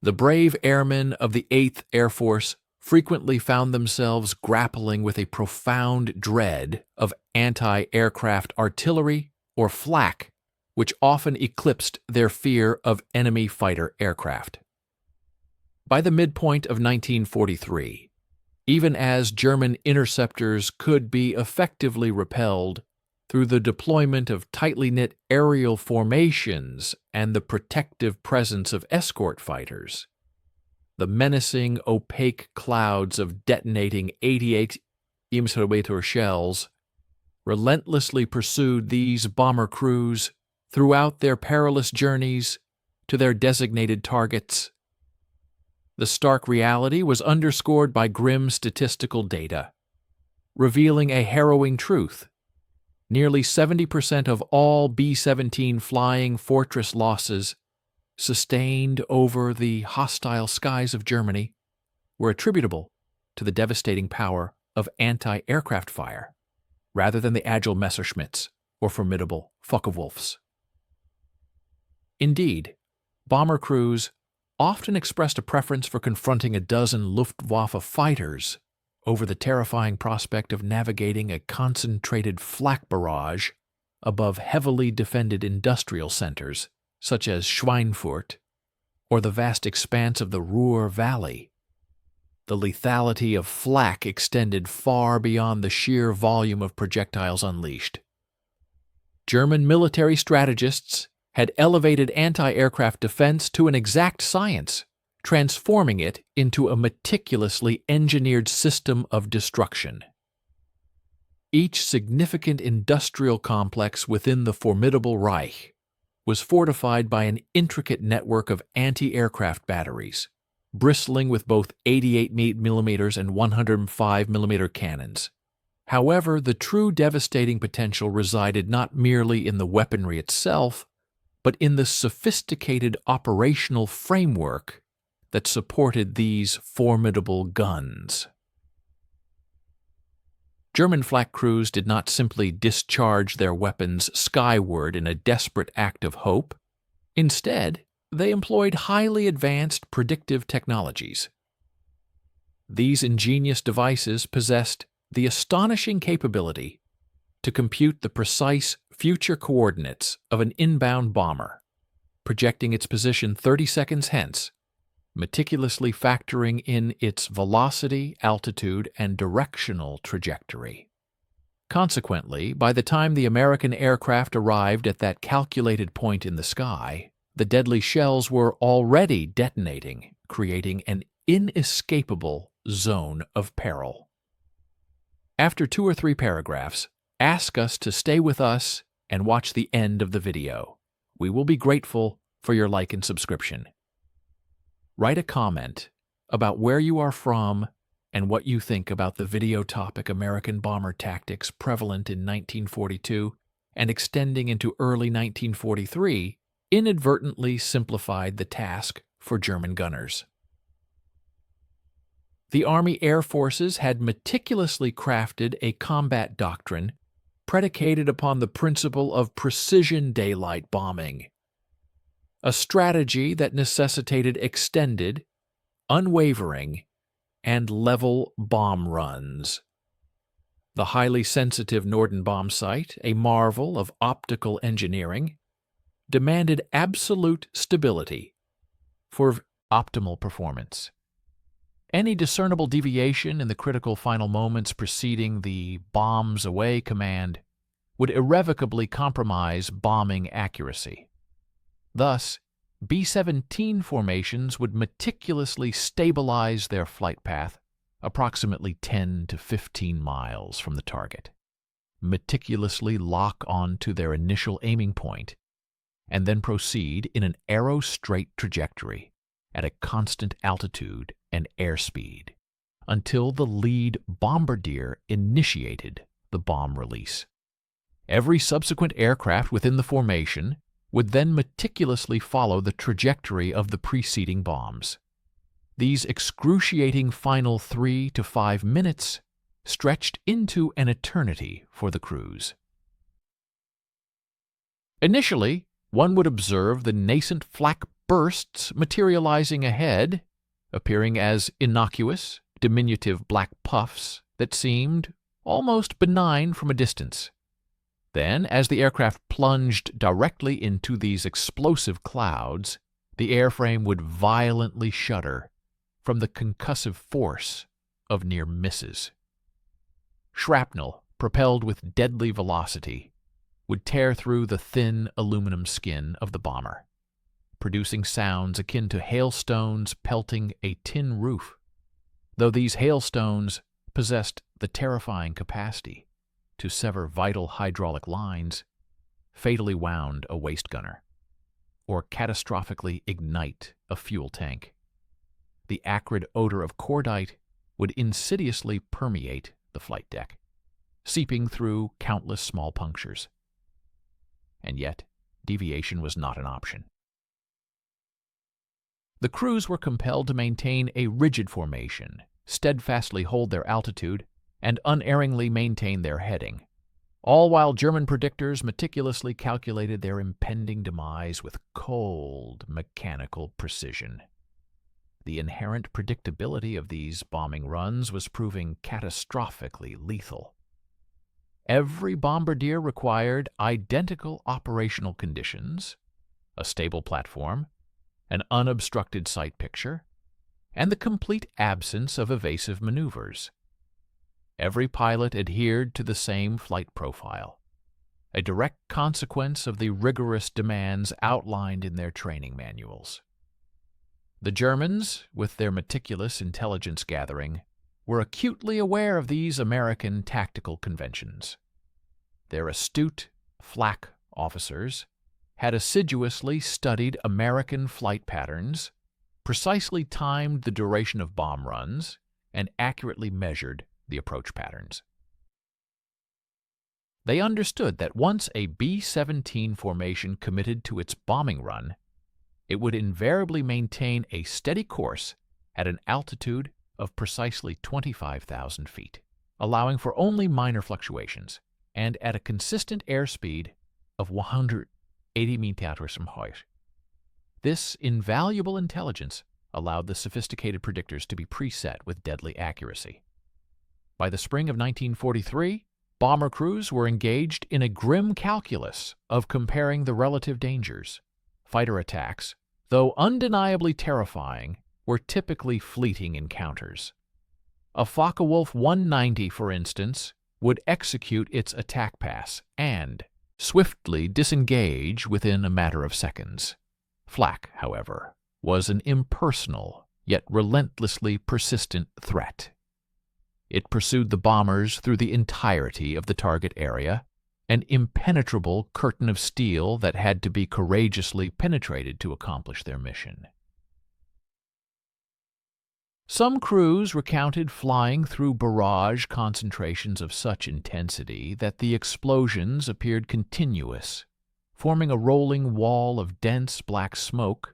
The brave airmen of the 8th Air Force frequently found themselves grappling with a profound dread of anti-aircraft artillery, or Flak, which often eclipsed their fear of enemy fighter aircraft. By the midpoint of 1943, even as German interceptors could be effectively repelled through the deployment of tightly knit aerial formations and the protective presence of escort fighters, the menacing, opaque clouds of detonating 88 mm shells relentlessly pursued these bomber crews throughout their perilous journeys to their designated targets. The stark reality was underscored by grim statistical data, revealing a harrowing truth. Nearly 70% of all B-17 flying fortress losses sustained over the hostile skies of Germany were attributable to the devastating power of anti-aircraft fire, rather than the agile Messerschmitts or formidable Focke-Wulfs. Indeed, bomber crews often expressed a preference for confronting a dozen Luftwaffe fighters over the terrifying prospect of navigating a concentrated flak barrage above heavily defended industrial centers, such as Schweinfurt, or the vast expanse of the Ruhr Valley. The lethality of flak extended far beyond the sheer volume of projectiles unleashed. German military strategists had elevated anti-aircraft defense to an exact science, transforming it into a meticulously engineered system of destruction. Each significant industrial complex within the formidable Reich was fortified by an intricate network of anti-aircraft batteries, bristling with both 88 mm and 105 mm cannons. However, the true devastating potential resided not merely in the weaponry itself, but in the sophisticated operational framework that supported these formidable guns. German flak crews did not simply discharge their weapons skyward in a desperate act of hope. Instead, they employed highly advanced predictive technologies. These ingenious devices possessed the astonishing capability to compute the precise future coordinates of an inbound bomber, projecting its position 30 seconds hence, meticulously factoring in its velocity, altitude, and directional trajectory. Consequently, by the time the American aircraft arrived at that calculated point in the sky, the deadly shells were already detonating, creating an inescapable zone of peril. After 2 or 3 paragraphs, ask us to stay with us and watch the end of the video. We will be grateful for your like and subscription. Write a comment about where you are from and what you think about the video topic American bomber tactics prevalent in 1942 and extending into early 1943 inadvertently simplified the task for German gunners. The Army Air Forces had meticulously crafted a combat doctrine predicated upon the principle of precision daylight bombing, a strategy that necessitated extended, unwavering, and level bomb runs. The highly sensitive Norden bomb sight, a marvel of optical engineering, demanded absolute stability for optimal performance. Any discernible deviation in the critical final moments preceding the bombs away command would irrevocably compromise bombing accuracy. Thus, B-17 formations would meticulously stabilize their flight path approximately 10 to 15 miles from the target, meticulously lock onto their initial aiming point, and then proceed in an arrow-straight trajectory at a constant altitude and airspeed until the lead bombardier initiated the bomb release. Every subsequent aircraft within the formation would then meticulously follow the trajectory of the preceding bombs. These excruciating final 3 to 5 minutes stretched into an eternity for the crews. Initially, one would observe the nascent flak bursts materializing ahead, appearing as innocuous, diminutive black puffs that seemed almost benign from a distance. Then, as the aircraft plunged directly into these explosive clouds, the airframe would violently shudder from the concussive force of near misses. Shrapnel, propelled with deadly velocity, would tear through the thin aluminum skin of the bomber, producing sounds akin to hailstones pelting a tin roof, though these hailstones possessed the terrifying capacity to sever vital hydraulic lines, fatally wound a waist gunner, or catastrophically ignite a fuel tank. The acrid odor of cordite would insidiously permeate the flight deck, seeping through countless small punctures. And yet, deviation was not an option. The crews were compelled to maintain a rigid formation, steadfastly hold their altitude, and unerringly maintain their heading, all while German predictors meticulously calculated their impending demise with cold, mechanical precision. The inherent predictability of these bombing runs was proving catastrophically lethal. Every bombardier required identical operational conditions, a stable platform, an unobstructed sight picture, and the complete absence of evasive maneuvers. Every pilot adhered to the same flight profile, a direct consequence of the rigorous demands outlined in their training manuals. The Germans, with their meticulous intelligence gathering, were acutely aware of these American tactical conventions. Their astute Flak officers had assiduously studied American flight patterns, precisely timed the duration of bomb runs, and accurately measured the approach patterns. They understood that once a B-17 formation committed to its bombing run, it would invariably maintain a steady course at an altitude of precisely 25,000 feet, allowing for only minor fluctuations, and at a consistent airspeed of 180 meters from height. This invaluable intelligence allowed the sophisticated predictors to be preset with deadly accuracy. By the spring of 1943, bomber crews were engaged in a grim calculus of comparing the relative dangers. Fighter attacks, though undeniably terrifying, were typically fleeting encounters. A Focke-Wulf 190, for instance, would execute its attack pass and swiftly disengage within a matter of seconds. Flak, however, was an impersonal yet relentlessly persistent threat. It pursued the bombers through the entirety of the target area, an impenetrable curtain of steel that had to be courageously penetrated to accomplish their mission. Some crews recounted flying through barrage concentrations of such intensity that the explosions appeared continuous, forming a rolling wall of dense black smoke,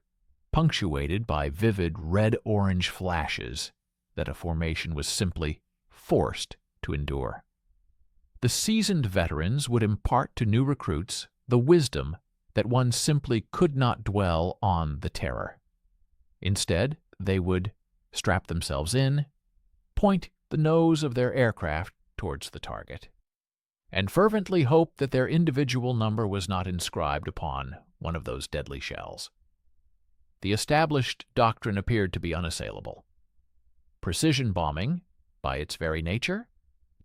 punctuated by vivid red-orange flashes that a formation was simply forced to endure. The seasoned veterans would impart to new recruits the wisdom that one simply could not dwell on the terror. Instead, they would strap themselves in, point the nose of their aircraft towards the target, and fervently hope that their individual number was not inscribed upon one of those deadly shells. The established doctrine appeared to be unassailable. Precision bombing, by its very nature,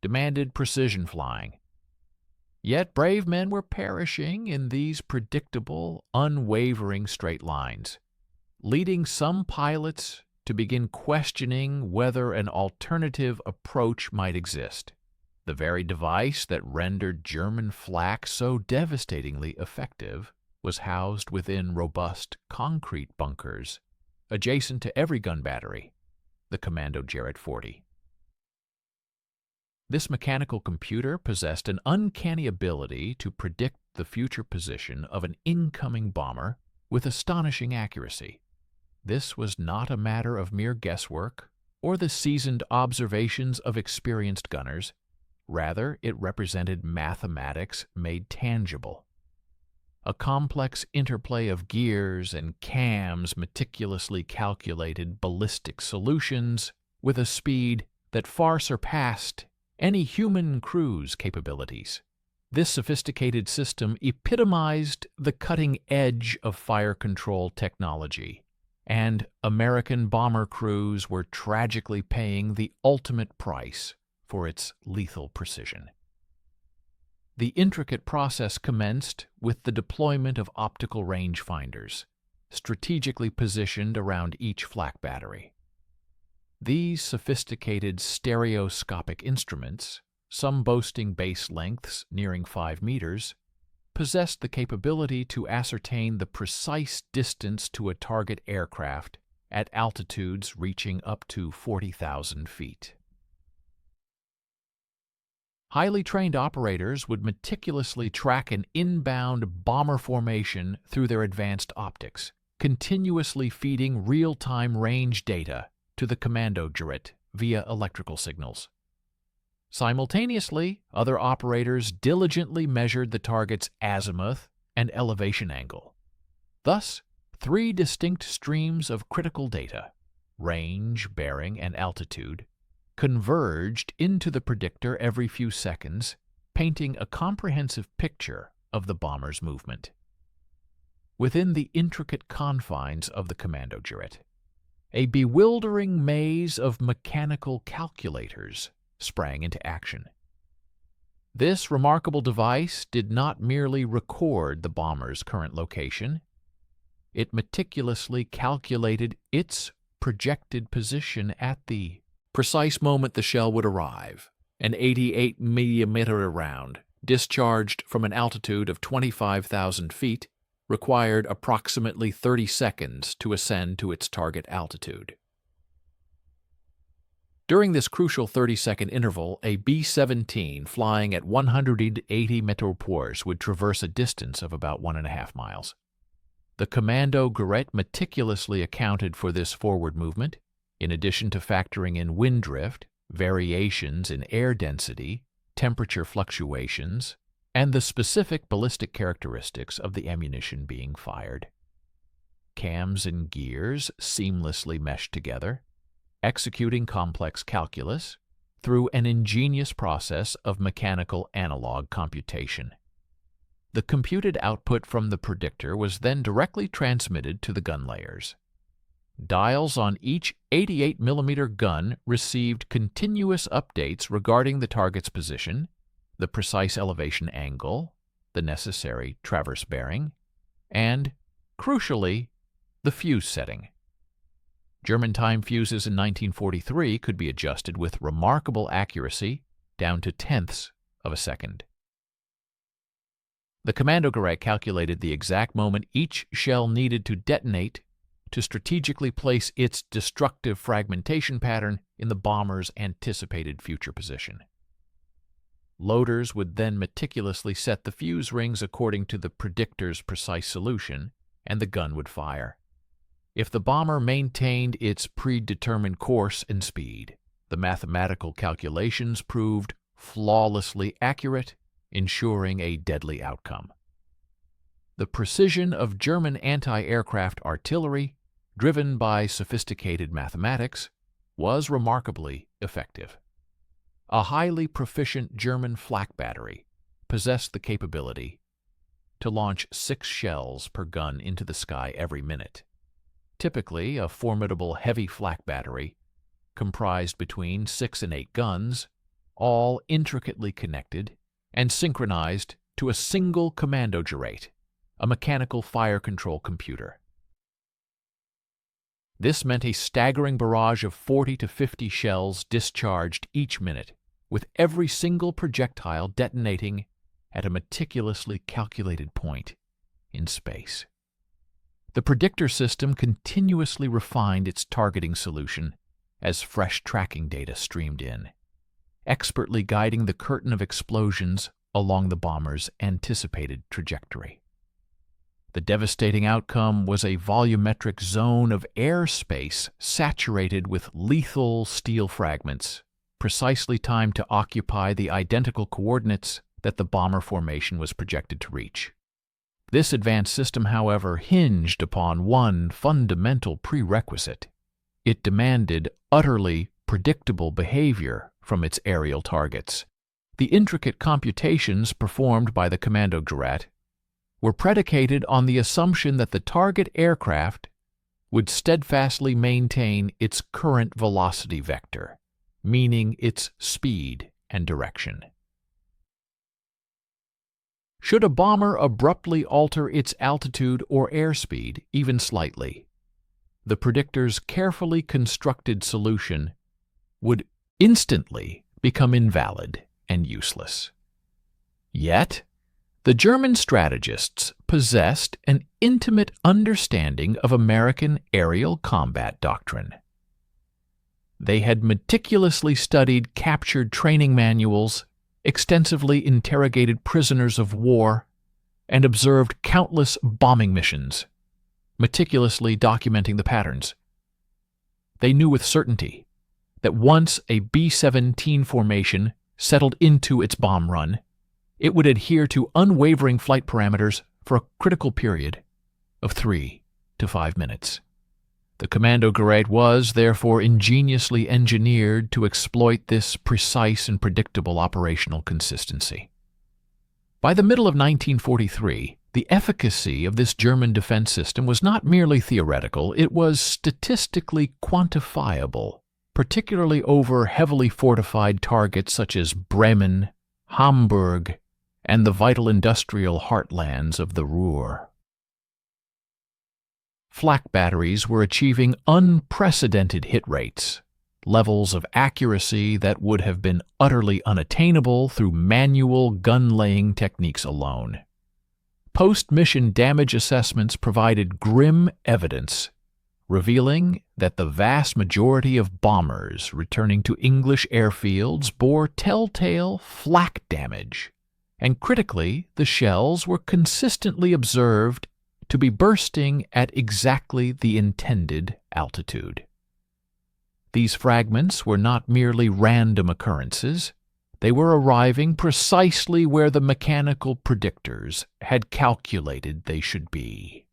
demanded precision flying. Yet brave men were perishing in these predictable, unwavering straight lines, leading some pilots to begin questioning whether an alternative approach might exist. The very device that rendered German flak so devastatingly effective was housed within robust concrete bunkers adjacent to every gun battery, the Commando Gerät 40. This mechanical computer possessed an uncanny ability to predict the future position of an incoming bomber with astonishing accuracy. This was not a matter of mere guesswork or the seasoned observations of experienced gunners. Rather, it represented mathematics made tangible. a complex interplay of gears and cams meticulously calculated ballistic solutions with a speed that far surpassed any human crew's capabilities. This sophisticated system epitomized the cutting edge of fire control technology, and American bomber crews were tragically paying the ultimate price for its lethal precision. The intricate process commenced with the deployment of optical rangefinders, strategically positioned around each flak battery. These sophisticated stereoscopic instruments, some boasting base lengths nearing 5 meters, possessed the capability to ascertain the precise distance to a target aircraft at altitudes reaching up to 40,000 feet. Highly trained operators would meticulously track an inbound bomber formation through their advanced optics, continuously feeding real-time range data to the Commando Gerät via electrical signals. Simultaneously, other operators diligently measured the target's azimuth and elevation angle. Thus, 3 distinct streams of critical data, range, bearing, and altitude, converged into the predictor every few seconds, painting a comprehensive picture of the bomber's movement. Within the intricate confines of the Commando Gerät, a bewildering maze of mechanical calculators sprang into action. This remarkable device did not merely record the bomber's current location, it meticulously calculated its projected position at the precise moment the shell would arrive. An 88mm round, discharged from an altitude of 25,000 feet, required approximately 30 seconds to ascend to its target altitude. During this crucial 30-second interval, a B-17 flying at 180 mph would traverse a distance of about 1.5 miles. The Commando Gerät meticulously accounted for this forward movement, in addition to factoring in wind drift, variations in air density, temperature fluctuations, and the specific ballistic characteristics of the ammunition being fired. Cams and gears seamlessly meshed together, executing complex calculus through an ingenious process of mechanical analog computation. The computed output from the predictor was then directly transmitted to the gun layers. Dials on each 88mm gun received continuous updates regarding the target's position, the precise elevation angle, the necessary traverse bearing, and, crucially, the fuse setting. German time fuses in 1943 could be adjusted with remarkable accuracy down to tenths of a second. The Commando Gerät calculated the exact moment each shell needed to detonate to strategically place its destructive fragmentation pattern in the bomber's anticipated future position. Loaders would then meticulously set the fuse rings according to the predictor's precise solution, and the gun would fire. If the bomber maintained its predetermined course and speed, the mathematical calculations proved flawlessly accurate, ensuring a deadly outcome. The precision of German anti-aircraft artillery, driven by sophisticated mathematics, was remarkably effective. A highly proficient German flak battery possessed the capability to launch 6 shells per gun into the sky every minute. Typically, a formidable heavy flak battery comprised between 6 and 8 guns, all intricately connected and synchronized to a single Commando Gerät, a mechanical fire control computer. This meant a staggering barrage of 40 to 50 shells discharged each minute, with every single projectile detonating at a meticulously calculated point in space. The predictor system continuously refined its targeting solution as fresh tracking data streamed in, expertly guiding the curtain of explosions along the bomber's anticipated trajectory. The devastating outcome was a volumetric zone of airspace saturated with lethal steel fragments, precisely timed to occupy the identical coordinates that the bomber formation was projected to reach. This advanced system, however, hinged upon one fundamental prerequisite. It demanded utterly predictable behavior from its aerial targets. The intricate computations performed by the Commando Gerät were predicated on the assumption that the target aircraft would steadfastly maintain its current velocity vector, meaning its speed and direction. Should a bomber abruptly alter its altitude or airspeed, even slightly, the predictor's carefully constructed solution would instantly become invalid and useless. Yet, the German strategists possessed an intimate understanding of American aerial combat doctrine. They had meticulously studied captured training manuals, extensively interrogated prisoners of war, and observed countless bombing missions, meticulously documenting the patterns. They knew with certainty that once a B-17 formation settled into its bomb run, it would adhere to unwavering flight parameters for a critical period of 3 to 5 minutes. The Commando Gerät was, therefore, ingeniously engineered to exploit this precise and predictable operational consistency. By the middle of 1943, the efficacy of this German defense system was not merely theoretical, it was statistically quantifiable, particularly over heavily fortified targets such as Bremen, Hamburg, and the vital industrial heartlands of the Ruhr. Flak batteries were achieving unprecedented hit rates, levels of accuracy that would have been utterly unattainable through manual gun-laying techniques alone. Post-mission damage assessments provided grim evidence, revealing that the vast majority of bombers returning to English airfields bore telltale flak damage, and critically, the shells were consistently observed to be bursting at exactly the intended altitude. These fragments were not merely random occurrences, they were arriving precisely where the mechanical predictors had calculated they should be.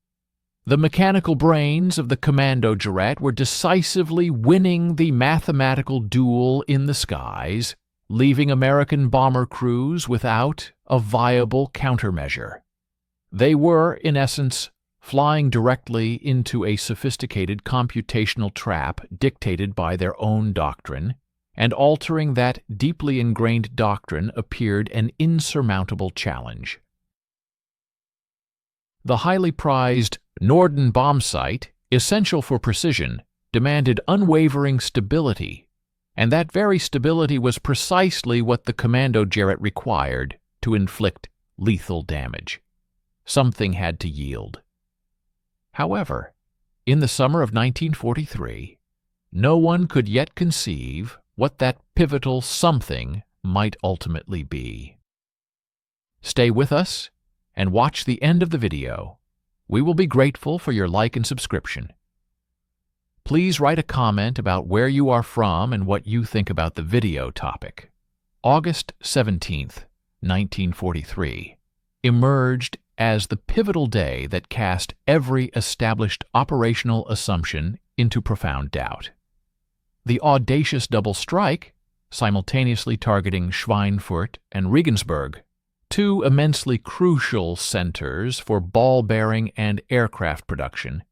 The mechanical brains of the Commando Gerät were decisively winning the mathematical duel in the skies, leaving American bomber crews without a viable countermeasure. They were, in essence, flying directly into a sophisticated computational trap dictated by their own doctrine, and altering that deeply ingrained doctrine appeared an insurmountable challenge. The highly prized Norden bomb sight, essential for precision, demanded unwavering stability, and that very stability was precisely what the Commando Gerät required to inflict lethal damage. Something had to yield. However, in the summer of 1943, no one could yet conceive what that pivotal something might ultimately be. Stay with us and watch the end of the video. We will be grateful for your like and subscription. Please write a comment about where you are from and what you think about the video topic. August 17th, 1943, emerged as the pivotal day that cast every established operational assumption into profound doubt. The audacious double strike, simultaneously targeting Schweinfurt and Regensburg, two immensely crucial centers for ball-bearing and aircraft production,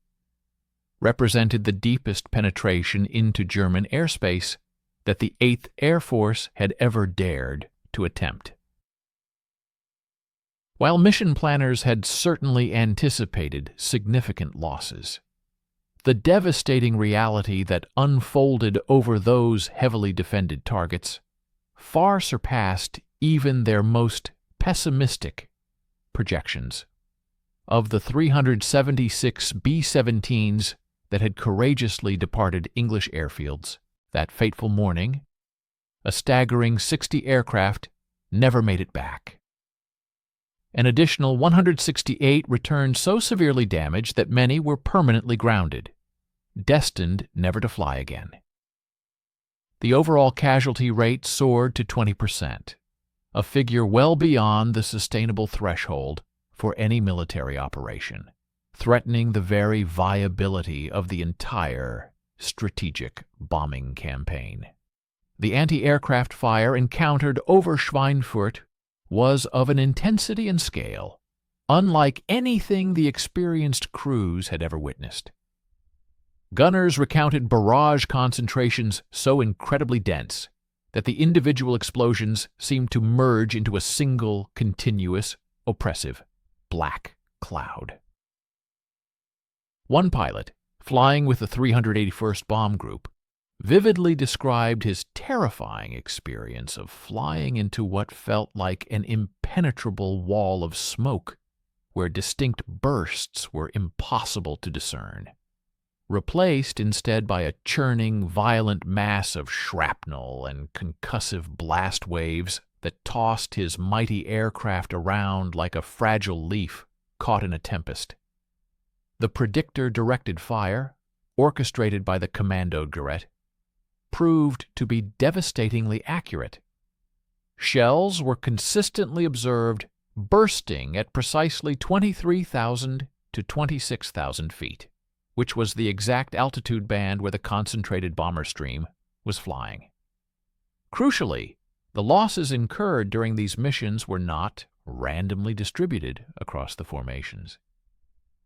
represented the deepest penetration into German airspace that the 8th Air Force had ever dared to attempt. While mission planners had certainly anticipated significant losses, the devastating reality that unfolded over those heavily defended targets far surpassed even their most pessimistic projections. Of the 376 B-17s that had courageously departed English airfields that fateful morning, a staggering 60 aircraft never made it back. An additional 168 returned so severely damaged that many were permanently grounded, destined never to fly again. The overall casualty rate soared to 20%, a figure well beyond the sustainable threshold for any military operation, threatening the very viability of the entire strategic bombing campaign. The anti-aircraft fire encountered over Schweinfurt was of an intensity and scale unlike anything the experienced crews had ever witnessed. Gunners recounted barrage concentrations so incredibly dense that the individual explosions seemed to merge into a single, continuous, oppressive black cloud. One pilot, flying with the 381st Bomb Group, vividly described his terrifying experience of flying into what felt like an impenetrable wall of smoke where distinct bursts were impossible to discern, replaced instead by a churning, violent mass of shrapnel and concussive blast waves that tossed his mighty aircraft around like a fragile leaf caught in a tempest. The predictor-directed fire, orchestrated by the Commando Gerät, proved to be devastatingly accurate. Shells were consistently observed bursting at precisely 23,000 to 26,000 feet, which was the exact altitude band where the concentrated bomber stream was flying. Crucially, the losses incurred during these missions were not randomly distributed across the formations.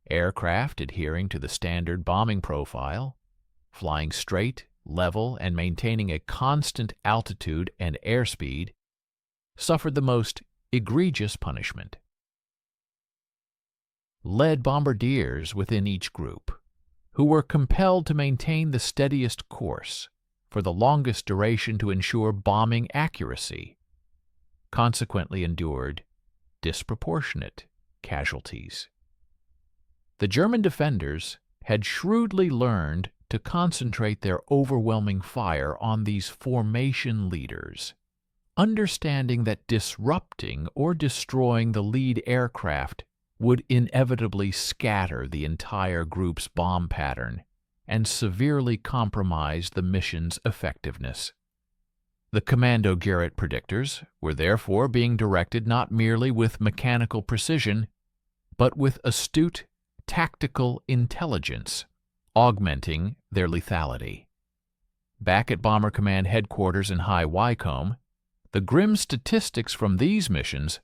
Aircraft adhering to the standard bombing profile, flying straight, level, and maintaining a constant altitude and airspeed, suffered the most egregious punishment. Lead bombardiers within each group, who were compelled to maintain the steadiest course for the longest duration to ensure bombing accuracy, consequently endured disproportionate casualties. The German defenders had shrewdly learned to concentrate their overwhelming fire on these formation leaders, understanding that disrupting or destroying the lead aircraft would inevitably scatter the entire group's bomb pattern and severely compromise the mission's effectiveness. The Commando Gerät predictors were therefore being directed not merely with mechanical precision, but with astute tactical intelligence, augmenting their lethality. Back at Bomber Command headquarters in High Wycombe, the grim statistics from these missions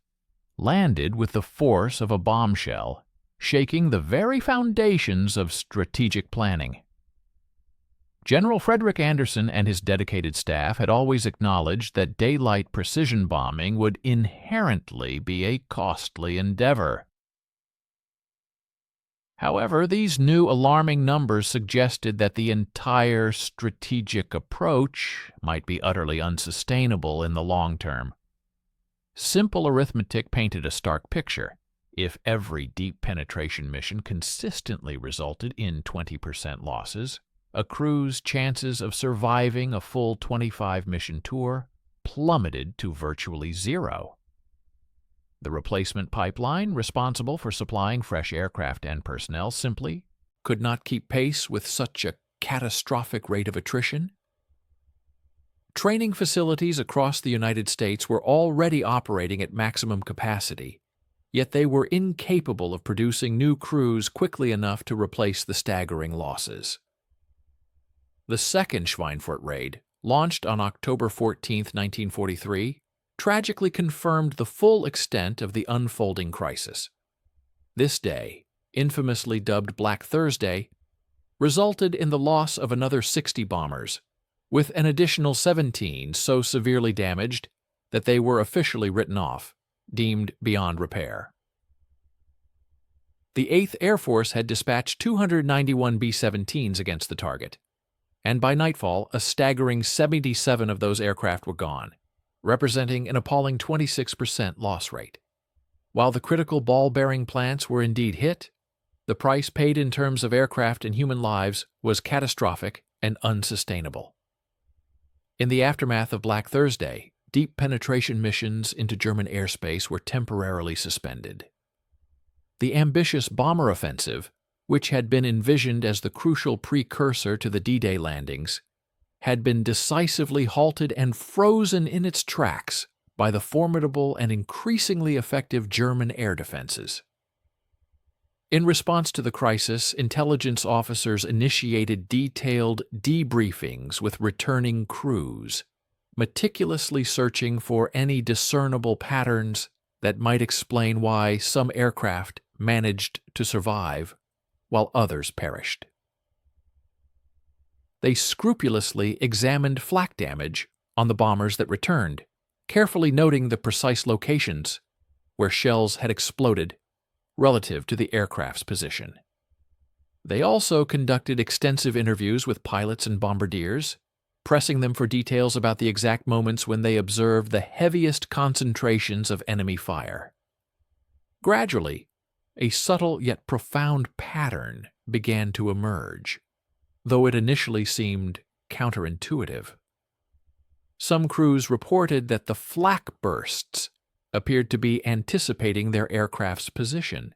landed with the force of a bombshell, shaking the very foundations of strategic planning. General Frederick Anderson and his dedicated staff had always acknowledged that daylight precision bombing would inherently be a costly endeavor. However, these new alarming numbers suggested that the entire strategic approach might be utterly unsustainable in the long term. Simple arithmetic painted a stark picture. If every deep penetration mission consistently resulted in 20% losses, a crew's chances of surviving a full 25-mission tour plummeted to virtually zero. The replacement pipeline, responsible for supplying fresh aircraft and personnel, simply could not keep pace with such a catastrophic rate of attrition. Training facilities across the United States were already operating at maximum capacity, yet they were incapable of producing new crews quickly enough to replace the staggering losses. The second Schweinfurt raid, launched on October 14, 1943, tragically confirmed the full extent of the unfolding crisis. This day, infamously dubbed Black Thursday, resulted in the loss of another 60 bombers, with an additional 17 so severely damaged that they were officially written off, deemed beyond repair. The 8th Air Force had dispatched 291 B-17s against the target, and by nightfall, a staggering 77 of those aircraft were gone, representing an appalling 26% loss rate. While the critical ball-bearing plants were indeed hit, the price paid in terms of aircraft and human lives was catastrophic and unsustainable. In the aftermath of Black Thursday, deep penetration missions into German airspace were temporarily suspended. The ambitious bomber offensive, which had been envisioned as the crucial precursor to the D-Day landings, had been decisively halted and frozen in its tracks by the formidable and increasingly effective German air defenses. In response to the crisis, intelligence officers initiated detailed debriefings with returning crews, meticulously searching for any discernible patterns that might explain why some aircraft managed to survive while others perished. They scrupulously examined flak damage on the bombers that returned, carefully noting the precise locations where shells had exploded relative to the aircraft's position. They also conducted extensive interviews with pilots and bombardiers, pressing them for details about the exact moments when they observed the heaviest concentrations of enemy fire. Gradually, a subtle yet profound pattern began to emerge, though it initially seemed counterintuitive. Some crews reported that the flak bursts appeared to be anticipating their aircraft's position,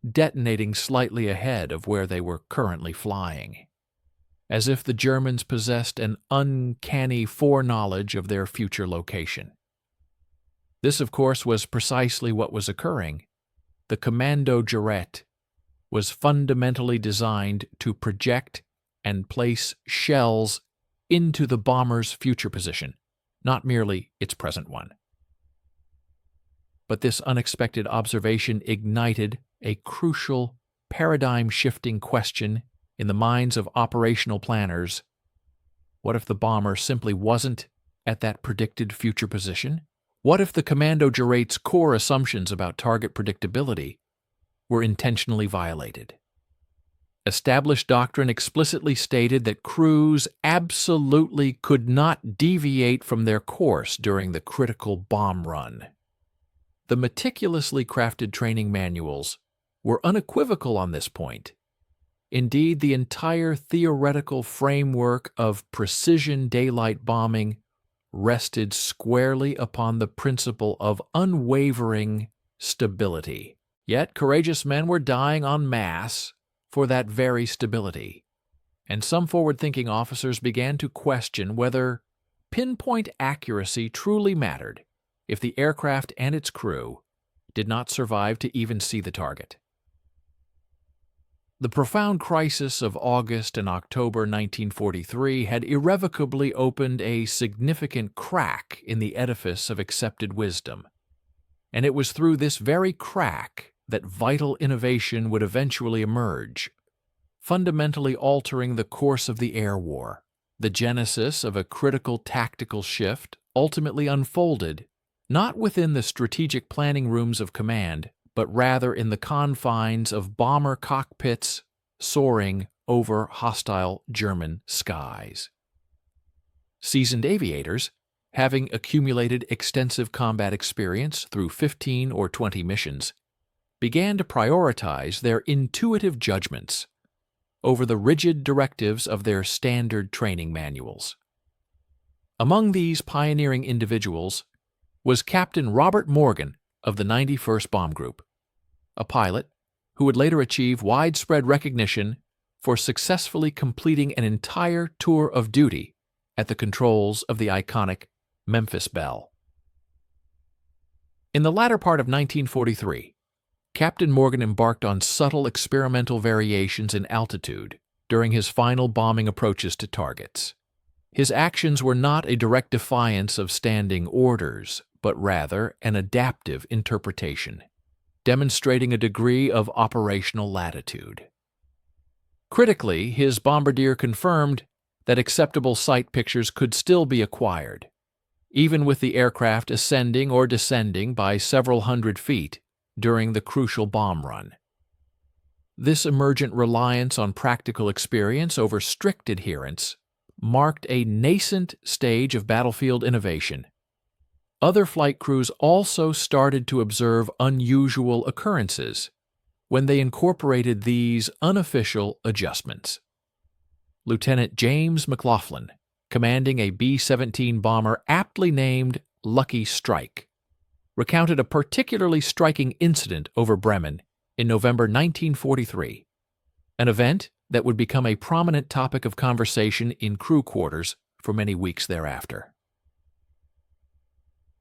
detonating slightly ahead of where they were currently flying, as if the Germans possessed an uncanny foreknowledge of their future location. This, of course, was precisely what was occurring. The Commando Gerät was fundamentally designed to project and place shells into the bomber's future position, not merely its present one. But this unexpected observation ignited a crucial, paradigm-shifting question in the minds of operational planners. What if the bomber simply wasn't at that predicted future position? What if the Commando Gerät's core assumptions about target predictability were intentionally violated? Established doctrine explicitly stated that crews absolutely could not deviate from their course during the critical bomb run. The meticulously crafted training manuals were unequivocal on this point. Indeed, the entire theoretical framework of precision daylight bombing rested squarely upon the principle of unwavering stability. Yet courageous men were dying en masse for that very stability, and some forward-thinking officers began to question whether pinpoint accuracy truly mattered if the aircraft and its crew did not survive to even see the target. The profound crisis of August and October 1943 had irrevocably opened a significant crack in the edifice of accepted wisdom, and it was through this very crack that vital innovation would eventually emerge, fundamentally altering the course of the air war. The genesis of a critical tactical shift ultimately unfolded not within the strategic planning rooms of command, but rather in the confines of bomber cockpits soaring over hostile German skies. Seasoned aviators, having accumulated extensive combat experience through 15 or 20 missions, began to prioritize their intuitive judgments over the rigid directives of their standard training manuals. Among these pioneering individuals was Captain Robert Morgan of the 91st Bomb Group, a pilot who would later achieve widespread recognition for successfully completing an entire tour of duty at the controls of the iconic Memphis Belle. In the latter part of 1943, Captain Morgan embarked on subtle experimental variations in altitude during his final bombing approaches to targets. His actions were not a direct defiance of standing orders, but rather an adaptive interpretation, demonstrating a degree of operational latitude. Critically, his bombardier confirmed that acceptable sight pictures could still be acquired, even with the aircraft ascending or descending by several hundred feet during the crucial bomb run. This emergent reliance on practical experience over strict adherence marked a nascent stage of battlefield innovation. Other flight crews also started to observe unusual occurrences when they incorporated these unofficial adjustments. Lieutenant James McLaughlin, commanding a B-17 bomber aptly named Lucky Strike, recounted a particularly striking incident over Bremen in November 1943, an event that would become a prominent topic of conversation in crew quarters for many weeks thereafter.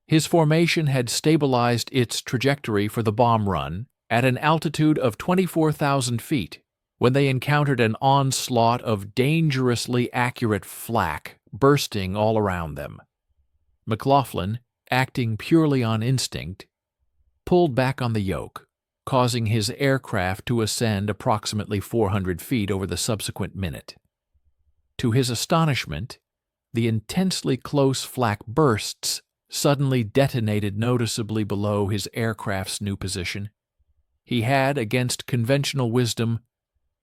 His formation had stabilized its trajectory for the bomb run at an altitude of 24,000 feet when they encountered an onslaught of dangerously accurate flak bursting all around them. McLaughlin, acting purely on instinct, pulled back on the yoke, causing his aircraft to ascend approximately 400 feet over the subsequent minute. To his astonishment, the intensely close flak bursts suddenly detonated noticeably below his aircraft's new position. He had, against conventional wisdom,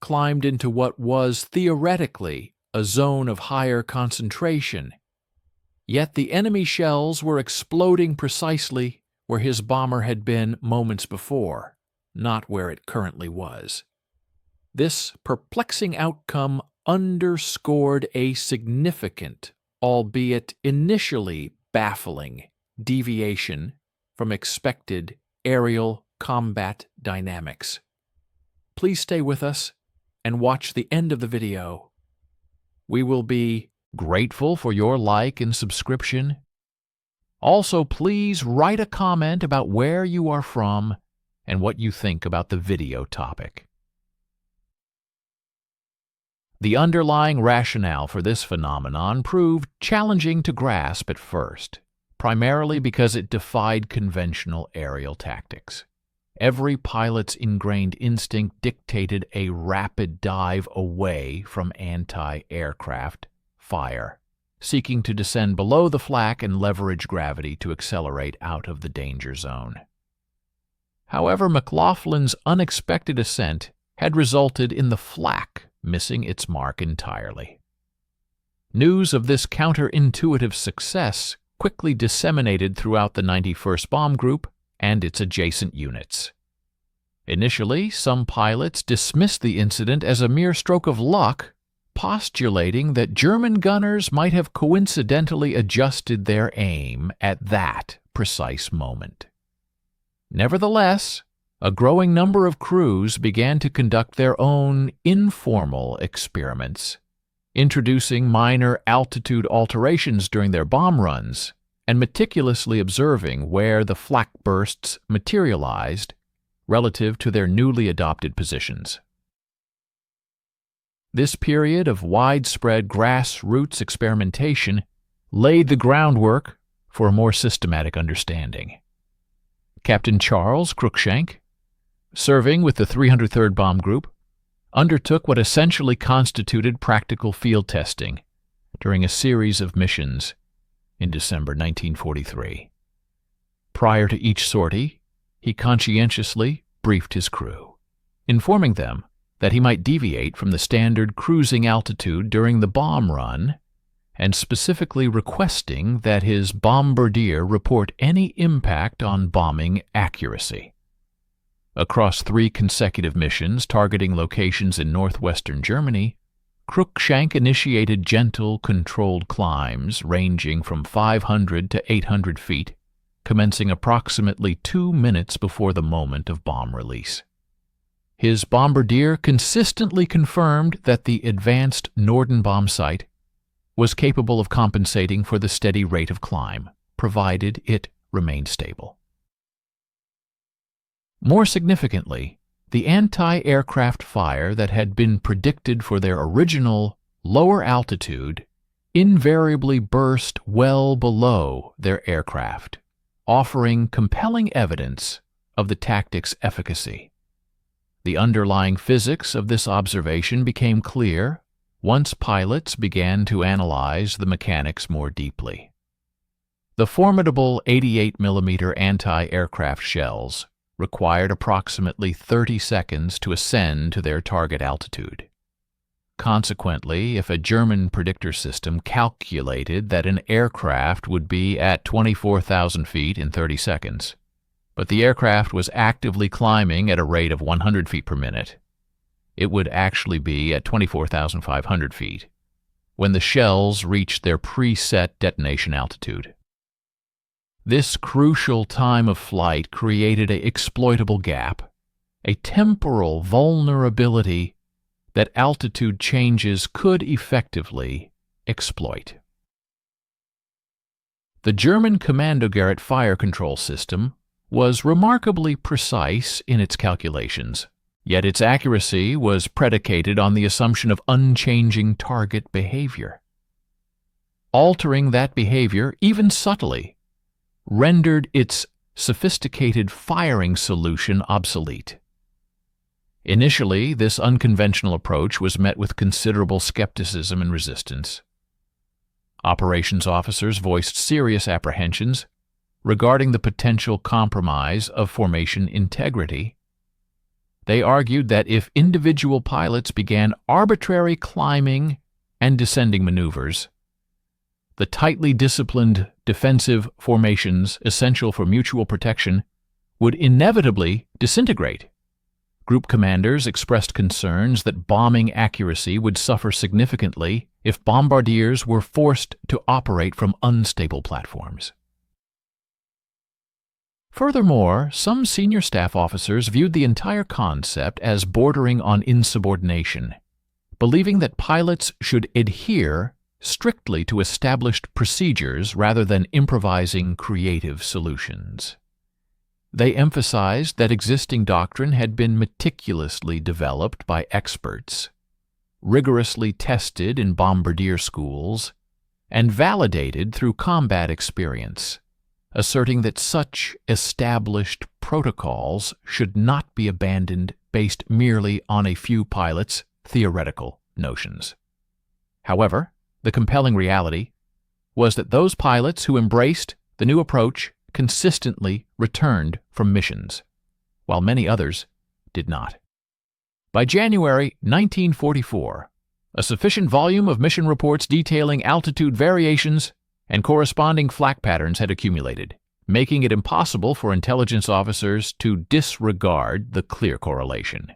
climbed into what was theoretically a zone of higher concentration. Yet the enemy shells were exploding precisely where his bomber had been moments before, not where it currently was. This perplexing outcome underscored a significant, albeit initially baffling, deviation from expected aerial combat dynamics. Please stay with us and watch the end of the video. We will be grateful for your like and subscription. Also, please write a comment about where you are from and what you think about the video topic. The underlying rationale for this phenomenon proved challenging to grasp at first, primarily because it defied conventional aerial tactics. Every pilot's ingrained instinct dictated a rapid dive away from anti-aircraft fire, seeking to descend below the flak and leverage gravity to accelerate out of the danger zone. However, McLaughlin's unexpected ascent had resulted in the flak missing its mark entirely. News of this counterintuitive success quickly disseminated throughout the 91st Bomb Group and its adjacent units. Initially, some pilots dismissed the incident as a mere stroke of luck, postulating that German gunners might have coincidentally adjusted their aim at that precise moment. Nevertheless, a growing number of crews began to conduct their own informal experiments, introducing minor altitude alterations during their bomb runs and meticulously observing where the flak bursts materialized relative to their newly adopted positions. This period of widespread grassroots experimentation laid the groundwork for a more systematic understanding. Captain Charles Cruikshank, serving with the 303rd Bomb Group, undertook what essentially constituted practical field testing during a series of missions in December 1943. Prior to each sortie, he conscientiously briefed his crew, informing them that he might deviate from the standard cruising altitude during the bomb run and specifically requesting that his bombardier report any impact on bombing accuracy. Across 3 consecutive missions targeting locations in northwestern Germany, Cruikshank initiated gentle, controlled climbs ranging from 500 to 800 feet, commencing approximately 2 minutes before the moment of bomb release. His bombardier consistently confirmed that the advanced Norden bomb site was capable of compensating for the steady rate of climb, provided it remained stable. More significantly, the anti-aircraft fire that had been predicted for their original lower altitude invariably burst well below their aircraft, offering compelling evidence of the tactic's efficacy. The underlying physics of this observation became clear once pilots began to analyze the mechanics more deeply. The formidable 88mm anti-aircraft shells required approximately 30 seconds to ascend to their target altitude. Consequently, if a German predictor system calculated that an aircraft would be at 24,000 feet in 30 seconds, but the aircraft was actively climbing at a rate of 100 feet per minute, it would actually be at 24,500 feet when the shells reached their preset detonation altitude. This crucial time of flight created an exploitable gap, a temporal vulnerability that altitude changes could effectively exploit. The German Commando Gerät fire control system was remarkably precise in its calculations, yet its accuracy was predicated on the assumption of unchanging target behavior. Altering that behavior, even subtly, rendered its sophisticated firing solution obsolete. Initially, this unconventional approach was met with considerable skepticism and resistance. Operations officers voiced serious apprehensions regarding the potential compromise of formation integrity. They argued that if individual pilots began arbitrary climbing and descending maneuvers, the tightly disciplined defensive formations essential for mutual protection would inevitably disintegrate. Group commanders expressed concerns that bombing accuracy would suffer significantly if bombardiers were forced to operate from unstable platforms. Furthermore, some senior staff officers viewed the entire concept as bordering on insubordination, believing that pilots should adhere strictly to established procedures rather than improvising creative solutions. They emphasized that existing doctrine had been meticulously developed by experts, rigorously tested in bombardier schools, and validated through combat experience, asserting that such established protocols should not be abandoned based merely on a few pilots' theoretical notions. However, the compelling reality was that those pilots who embraced the new approach consistently returned from missions, while many others did not. By January 1944, a sufficient volume of mission reports detailing altitude variations and corresponding flak patterns had accumulated, making it impossible for intelligence officers to disregard the clear correlation.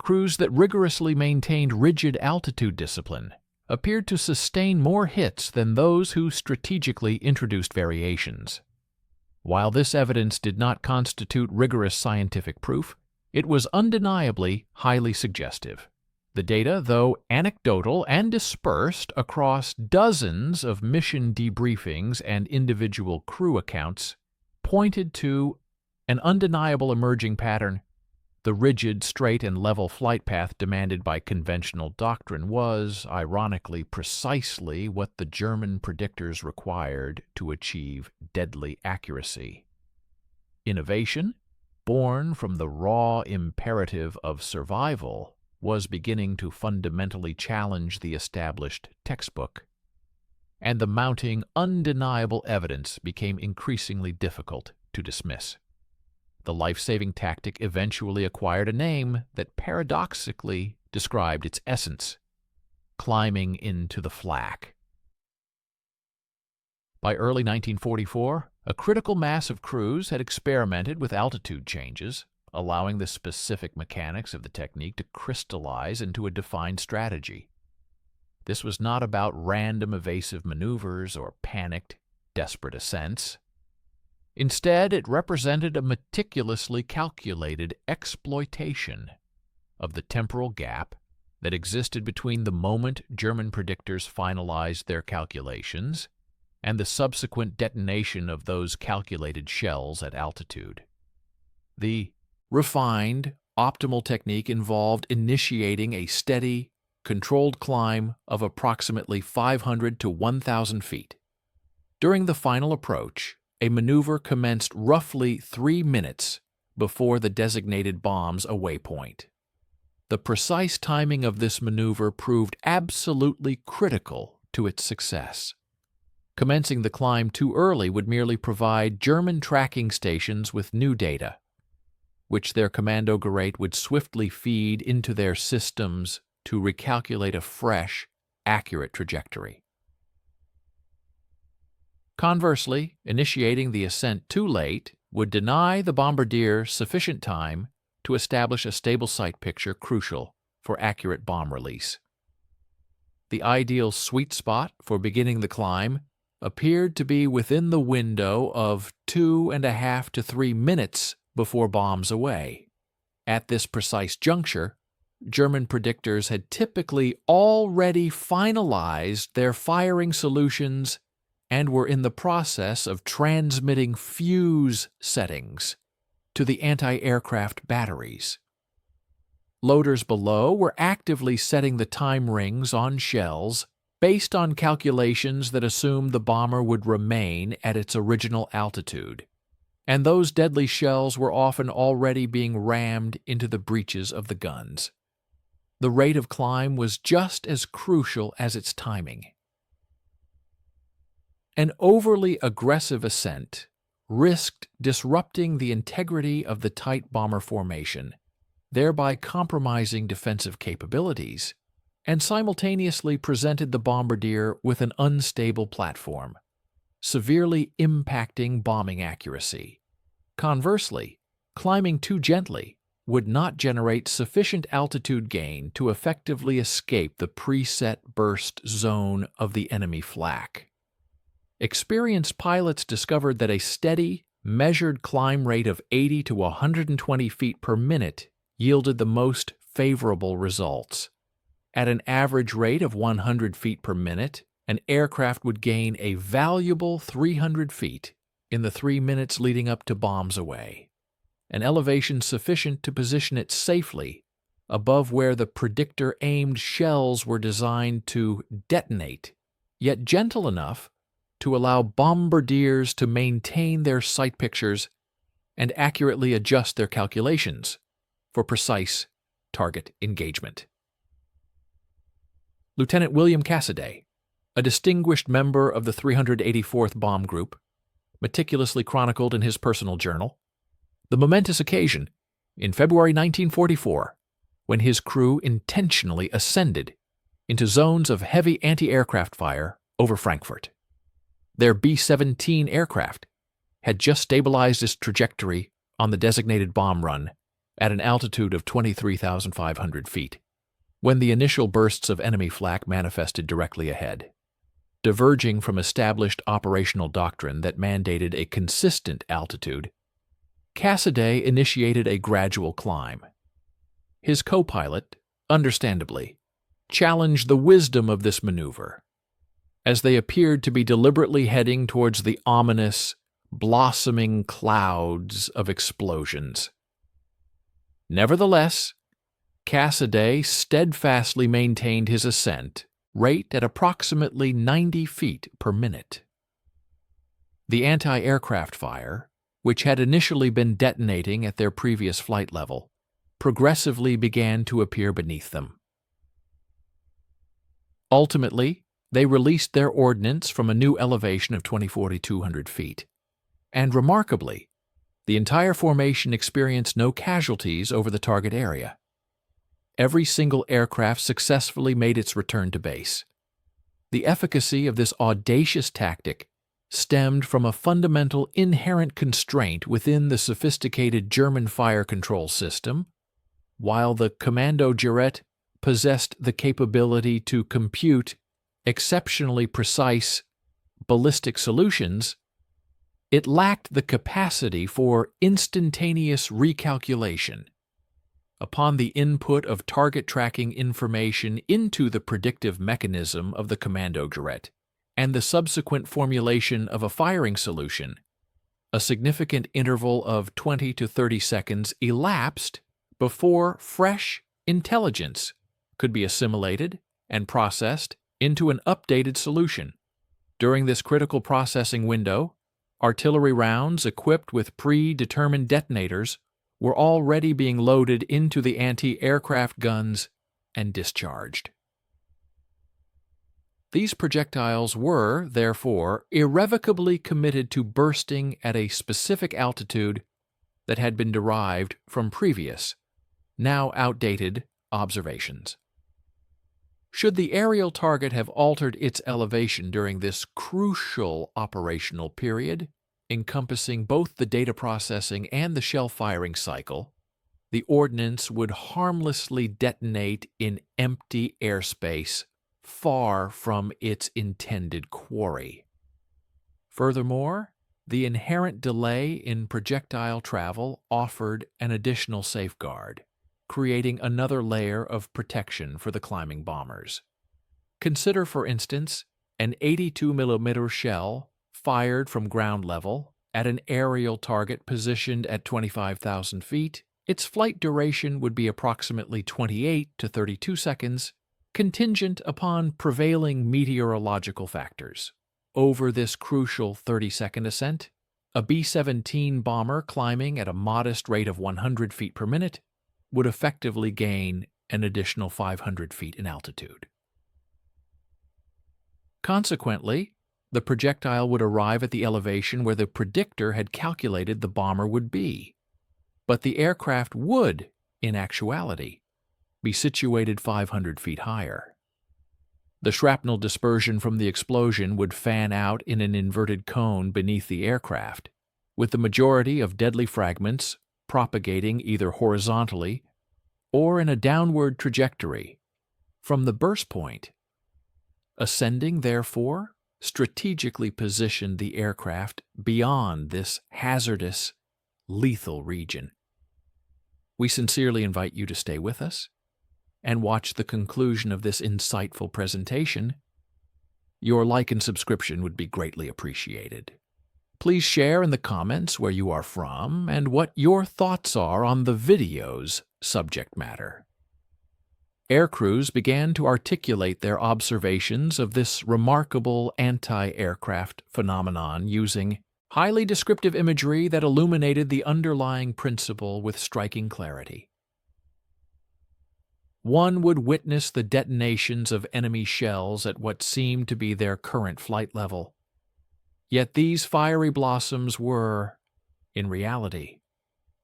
Crews that rigorously maintained rigid altitude discipline appeared to sustain more hits than those who strategically introduced variations. While this evidence did not constitute rigorous scientific proof, it was undeniably highly suggestive. The data, though anecdotal and dispersed across dozens of mission debriefings and individual crew accounts, pointed to an undeniable emerging pattern. The rigid, straight, and level flight path demanded by conventional doctrine was, ironically, precisely what the German predictors required to achieve deadly accuracy. Innovation, born from the raw imperative of survival, was beginning to fundamentally challenge the established textbook, and the mounting undeniable evidence became increasingly difficult to dismiss. The life-saving tactic eventually acquired a name that paradoxically described its essence: climbing into the flak. By early 1944, a critical mass of crews had experimented with altitude changes, allowing the specific mechanics of the technique to crystallize into a defined strategy. This was not about random evasive maneuvers or panicked, desperate ascents. Instead, it represented a meticulously calculated exploitation of the temporal gap that existed between the moment German predictors finalized their calculations and the subsequent detonation of those calculated shells at altitude. The refined, optimal technique involved initiating a steady, controlled climb of approximately 500 to 1,000 feet. During the final approach, a maneuver commenced roughly 3 minutes before the designated bomb's away point. The precise timing of this maneuver proved absolutely critical to its success. Commencing the climb too early would merely provide German tracking stations with new data, which their Commando Gerät would swiftly feed into their systems to recalculate a fresh, accurate trajectory. Conversely, initiating the ascent too late would deny the bombardier sufficient time to establish a stable sight picture crucial for accurate bomb release. The ideal sweet spot for beginning the climb appeared to be within the window of 2.5 to 3 minutes before bombs away. At this precise juncture, German predictors had typically already finalized their firing solutions and were in the process of transmitting fuse settings to the anti-aircraft batteries. Loaders below were actively setting the time rings on shells based on calculations that assumed the bomber would remain at its original altitude, and those deadly shells were often already being rammed into the breeches of the guns. The rate of climb was just as crucial as its timing. An overly aggressive ascent risked disrupting the integrity of the tight bomber formation, thereby compromising defensive capabilities, and simultaneously presented the bombardier with an unstable platform, severely impacting bombing accuracy. Conversely, climbing too gently would not generate sufficient altitude gain to effectively escape the preset burst zone of the enemy flak. Experienced pilots discovered that a steady, measured climb rate of 80 to 120 feet per minute yielded the most favorable results. At an average rate of 100 feet per minute, an aircraft would gain a valuable 300 feet in the 3 minutes leading up to bombs away, an elevation sufficient to position it safely above where the predictor-aimed shells were designed to detonate, yet gentle enough to allow bombardiers to maintain their sight pictures and accurately adjust their calculations for precise target engagement. Lieutenant William Cassiday, a distinguished member of the 384th Bomb Group, meticulously chronicled in his personal journal the momentous occasion in February 1944 when his crew intentionally ascended into zones of heavy anti-aircraft fire over Frankfurt. Their B-17 aircraft had just stabilized its trajectory on the designated bomb run at an altitude of 23,500 feet, when the initial bursts of enemy flak manifested directly ahead. Diverging from established operational doctrine that mandated a consistent altitude, Cassiday initiated a gradual climb. His co-pilot, understandably, challenged the wisdom of this maneuver, as they appeared to be deliberately heading towards the ominous, blossoming clouds of explosions. Nevertheless, Cassiday steadfastly maintained his ascent rate at approximately 90 feet per minute. The anti-aircraft fire, which had initially been detonating at their previous flight level, progressively began to appear beneath them. Ultimately, they released their ordnance from a new elevation of 2,200 feet, and remarkably, the entire formation experienced no casualties over the target area. Every single aircraft successfully made its return to base. The efficacy of this audacious tactic stemmed from a fundamental inherent constraint within the sophisticated German fire control system. While the Commando Gerät possessed the capability to compute exceptionally precise ballistic solutions, it lacked the capacity for instantaneous recalculation. Upon the input of target tracking information into the predictive mechanism of the Commando Gerät and the subsequent formulation of a firing solution, a significant interval of 20 to 30 seconds elapsed before fresh intelligence could be assimilated and processed into an updated solution. During this critical processing window, artillery rounds equipped with predetermined detonators were already being loaded into the anti-aircraft guns and discharged. These projectiles were, therefore, irrevocably committed to bursting at a specific altitude that had been derived from previous, now outdated, observations. Should the aerial target have altered its elevation during this crucial operational period, encompassing both the data processing and the shell firing cycle, the ordnance would harmlessly detonate in empty airspace far from its intended quarry. Furthermore, the inherent delay in projectile travel offered an additional safeguard, creating another layer of protection for the climbing bombers. Consider, for instance, An 82mm shell fired from ground level at an aerial target positioned at 25,000 feet, its flight duration would be approximately 28 to 32 seconds, contingent upon prevailing meteorological factors. Over this crucial 30-second ascent, a B-17 bomber climbing at a modest rate of 100 feet per minute would effectively gain an additional 500 feet in altitude. Consequently, the projectile would arrive at the elevation where the predictor had calculated the bomber would be, but the aircraft would, in actuality, be situated 500 feet higher. The shrapnel dispersion from the explosion would fan out in an inverted cone beneath the aircraft, with the majority of deadly fragments propagating either horizontally or in a downward trajectory from the burst point. Ascending, therefore, strategically positioned the aircraft beyond this hazardous, lethal region. We sincerely invite you to stay with us and watch the conclusion of this insightful presentation. Your like and subscription would be greatly appreciated. Please share in the comments where you are from and what your thoughts are on the video's subject matter. Air crews began to articulate their observations of this remarkable anti-aircraft phenomenon using highly descriptive imagery that illuminated the underlying principle with striking clarity. One would witness the detonations of enemy shells at what seemed to be their current flight level. Yet these fiery blossoms were, in reality,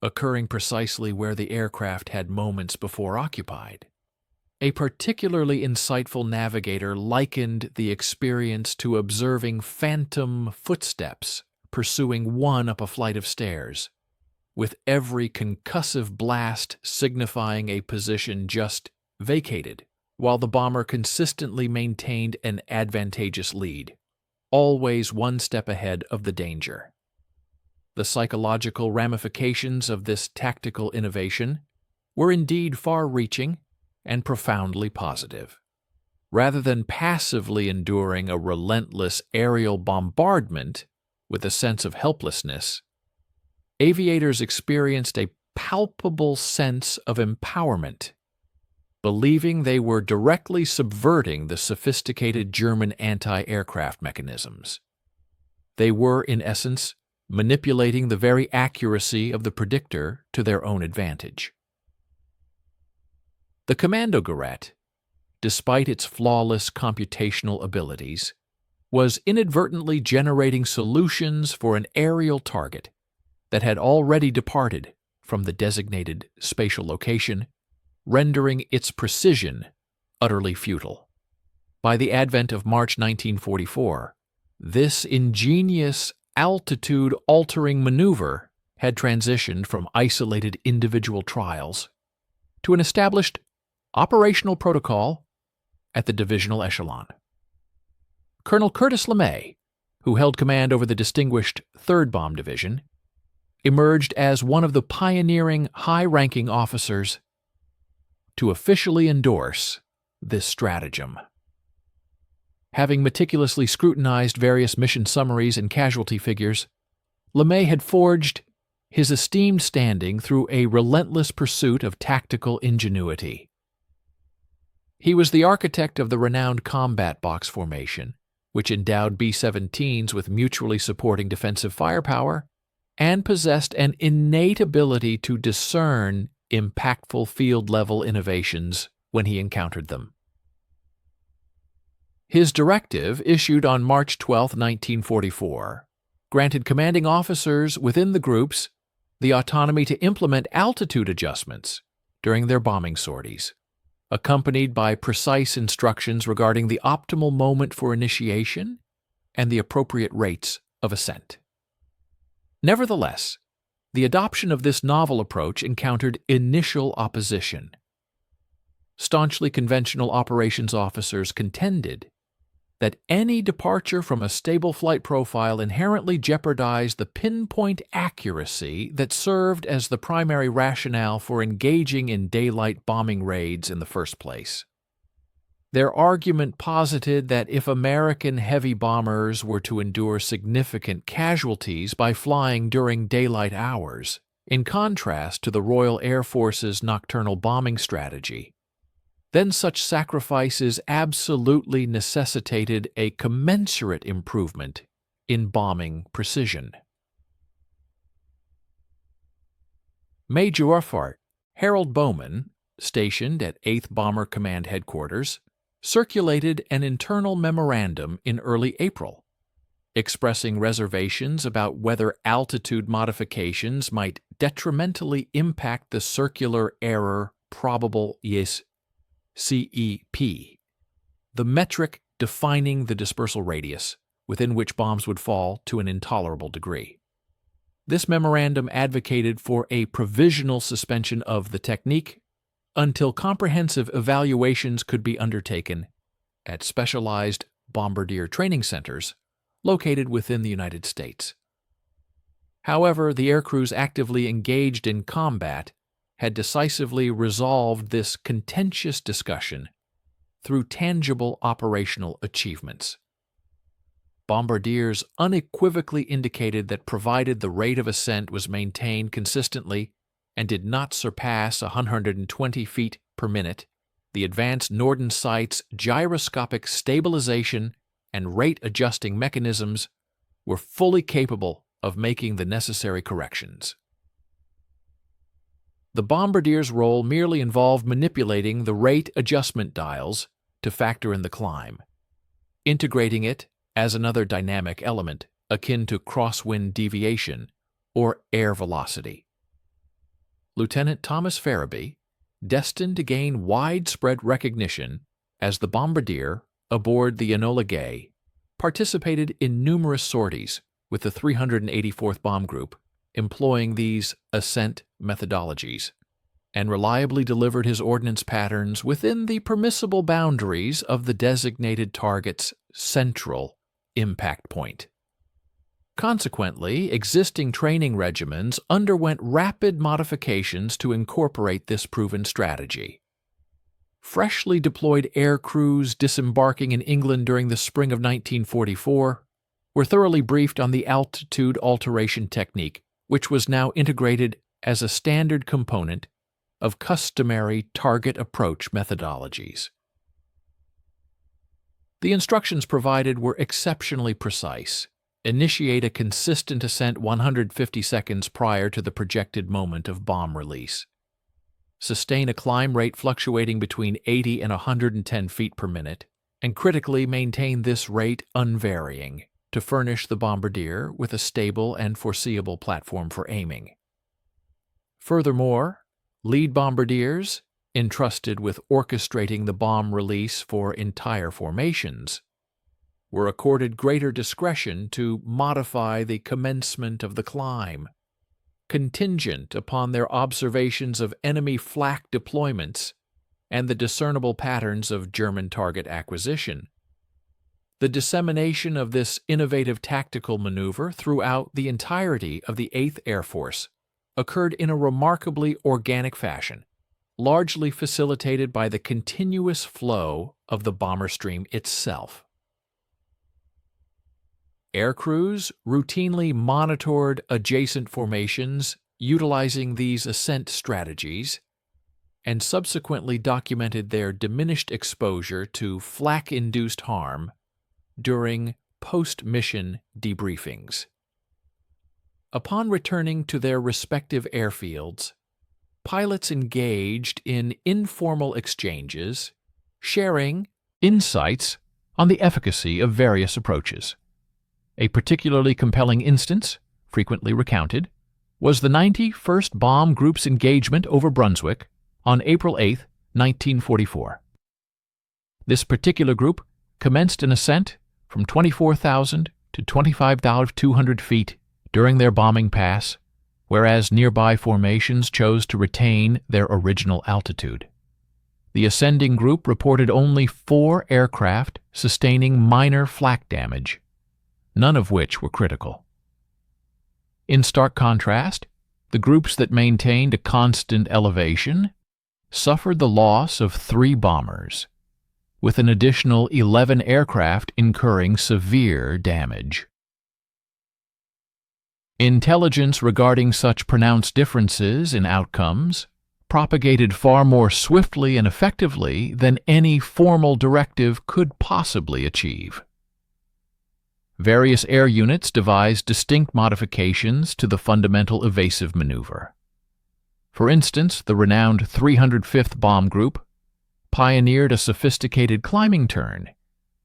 occurring precisely where the aircraft had moments before occupied. A particularly insightful navigator likened the experience to observing phantom footsteps pursuing one up a flight of stairs, with every concussive blast signifying a position just vacated, while the bomber consistently maintained an advantageous lead, always one step ahead of the danger. The psychological ramifications of this tactical innovation were indeed far-reaching and profoundly positive. Rather than passively enduring a relentless aerial bombardment with a sense of helplessness, aviators experienced a palpable sense of empowerment, believing they were directly subverting the sophisticated German anti-aircraft mechanisms. They were, in essence, manipulating the very accuracy of the predictor to their own advantage. The Commando Gerät, despite its flawless computational abilities, was inadvertently generating solutions for an aerial target that had already departed from the designated spatial location, rendering its precision utterly futile. By the advent of March 1944, this ingenious altitude-altering maneuver had transitioned from isolated individual trials to an established operational protocol at the divisional echelon. Colonel Curtis LeMay, who held command over the distinguished 3rd Bomb Division, emerged as one of the pioneering high-ranking officers to officially endorse this stratagem. Having meticulously scrutinized various mission summaries and casualty figures, LeMay had forged his esteemed standing through a relentless pursuit of tactical ingenuity. He was the architect of the renowned combat box formation, which endowed B-17s with mutually supporting defensive firepower and possessed an innate ability to discern impactful field-level innovations when he encountered them. His directive, issued on March 12, 1944, granted commanding officers within the groups the autonomy to implement altitude adjustments during their bombing sorties, accompanied by precise instructions regarding the optimal moment for initiation and the appropriate rates of ascent. Nevertheless, the adoption of this novel approach encountered initial opposition. Staunchly conventional operations officers contended that any departure from a stable flight profile inherently jeopardized the pinpoint accuracy that served as the primary rationale for engaging in daylight bombing raids in the first place. Their argument posited that if American heavy bombers were to endure significant casualties by flying during daylight hours, in contrast to the Royal Air Force's nocturnal bombing strategy, then such sacrifices absolutely necessitated a commensurate improvement in bombing precision. Major Harold Bowman, stationed at 8th Bomber Command Headquarters, circulated an internal memorandum in early April, expressing reservations about whether altitude modifications might detrimentally impact the circular error probable yes CEP, the metric defining the dispersal radius within which bombs would fall to an intolerable degree. This memorandum advocated for a provisional suspension of the technique until comprehensive evaluations could be undertaken at specialized bombardier training centers located within the United States. However, the aircrews actively engaged in combat had decisively resolved this contentious discussion through tangible operational achievements. Bombardiers unequivocally indicated that provided the rate of ascent was maintained consistently and did not surpass 120 feet per minute, the advanced Norden sight's gyroscopic stabilization and rate-adjusting mechanisms were fully capable of making the necessary corrections. The bombardier's role merely involved manipulating the rate adjustment dials to factor in the climb, integrating it as another dynamic element akin to crosswind deviation or air velocity. Lieutenant Thomas Farabee, destined to gain widespread recognition as the bombardier aboard the Enola Gay, participated in numerous sorties with the 384th Bomb Group, employing these ascent methodologies, and reliably delivered his ordnance patterns within the permissible boundaries of the designated target's central impact point. Consequently, existing training regimens underwent rapid modifications to incorporate this proven strategy. Freshly deployed air crews disembarking in England during the spring of 1944 were thoroughly briefed on the altitude alteration technique, which was now integrated as a standard component of customary target approach methodologies. The instructions provided were exceptionally precise. Initiate a consistent ascent 150 seconds prior to the projected moment of bomb release. Sustain a climb rate fluctuating between 80 and 110 feet per minute, and critically maintain this rate unvarying to furnish the bombardier with a stable and foreseeable platform for aiming. Furthermore, lead bombardiers, entrusted with orchestrating the bomb release for entire formations, were accorded greater discretion to modify the commencement of the climb, contingent upon their observations of enemy flak deployments and the discernible patterns of German target acquisition. The dissemination of this innovative tactical maneuver throughout the entirety of the 8th Air Force occurred in a remarkably organic fashion, largely facilitated by the continuous flow of the bomber stream itself. Aircrews routinely monitored adjacent formations utilizing these ascent strategies and subsequently documented their diminished exposure to flak-induced harm during post-mission debriefings. Upon returning to their respective airfields, pilots engaged in informal exchanges, sharing insights on the efficacy of various approaches. A particularly compelling instance, frequently recounted, was the 91st Bomb Group's engagement over Brunswick on April 8, 1944. This particular group commenced an ascent from 24,000 to 25,200 feet during their bombing pass, whereas nearby formations chose to retain their original altitude. The ascending group reported only 4 aircraft sustaining minor flak damage, none of which were critical. In stark contrast, the groups that maintained a constant elevation suffered the loss of 3 bombers, with an additional 11 aircraft incurring severe damage. Intelligence regarding such pronounced differences in outcomes propagated far more swiftly and effectively than any formal directive could possibly achieve. Various air units devised distinct modifications to the fundamental evasive maneuver. For instance, the renowned 305th Bomb Group pioneered a sophisticated climbing turn,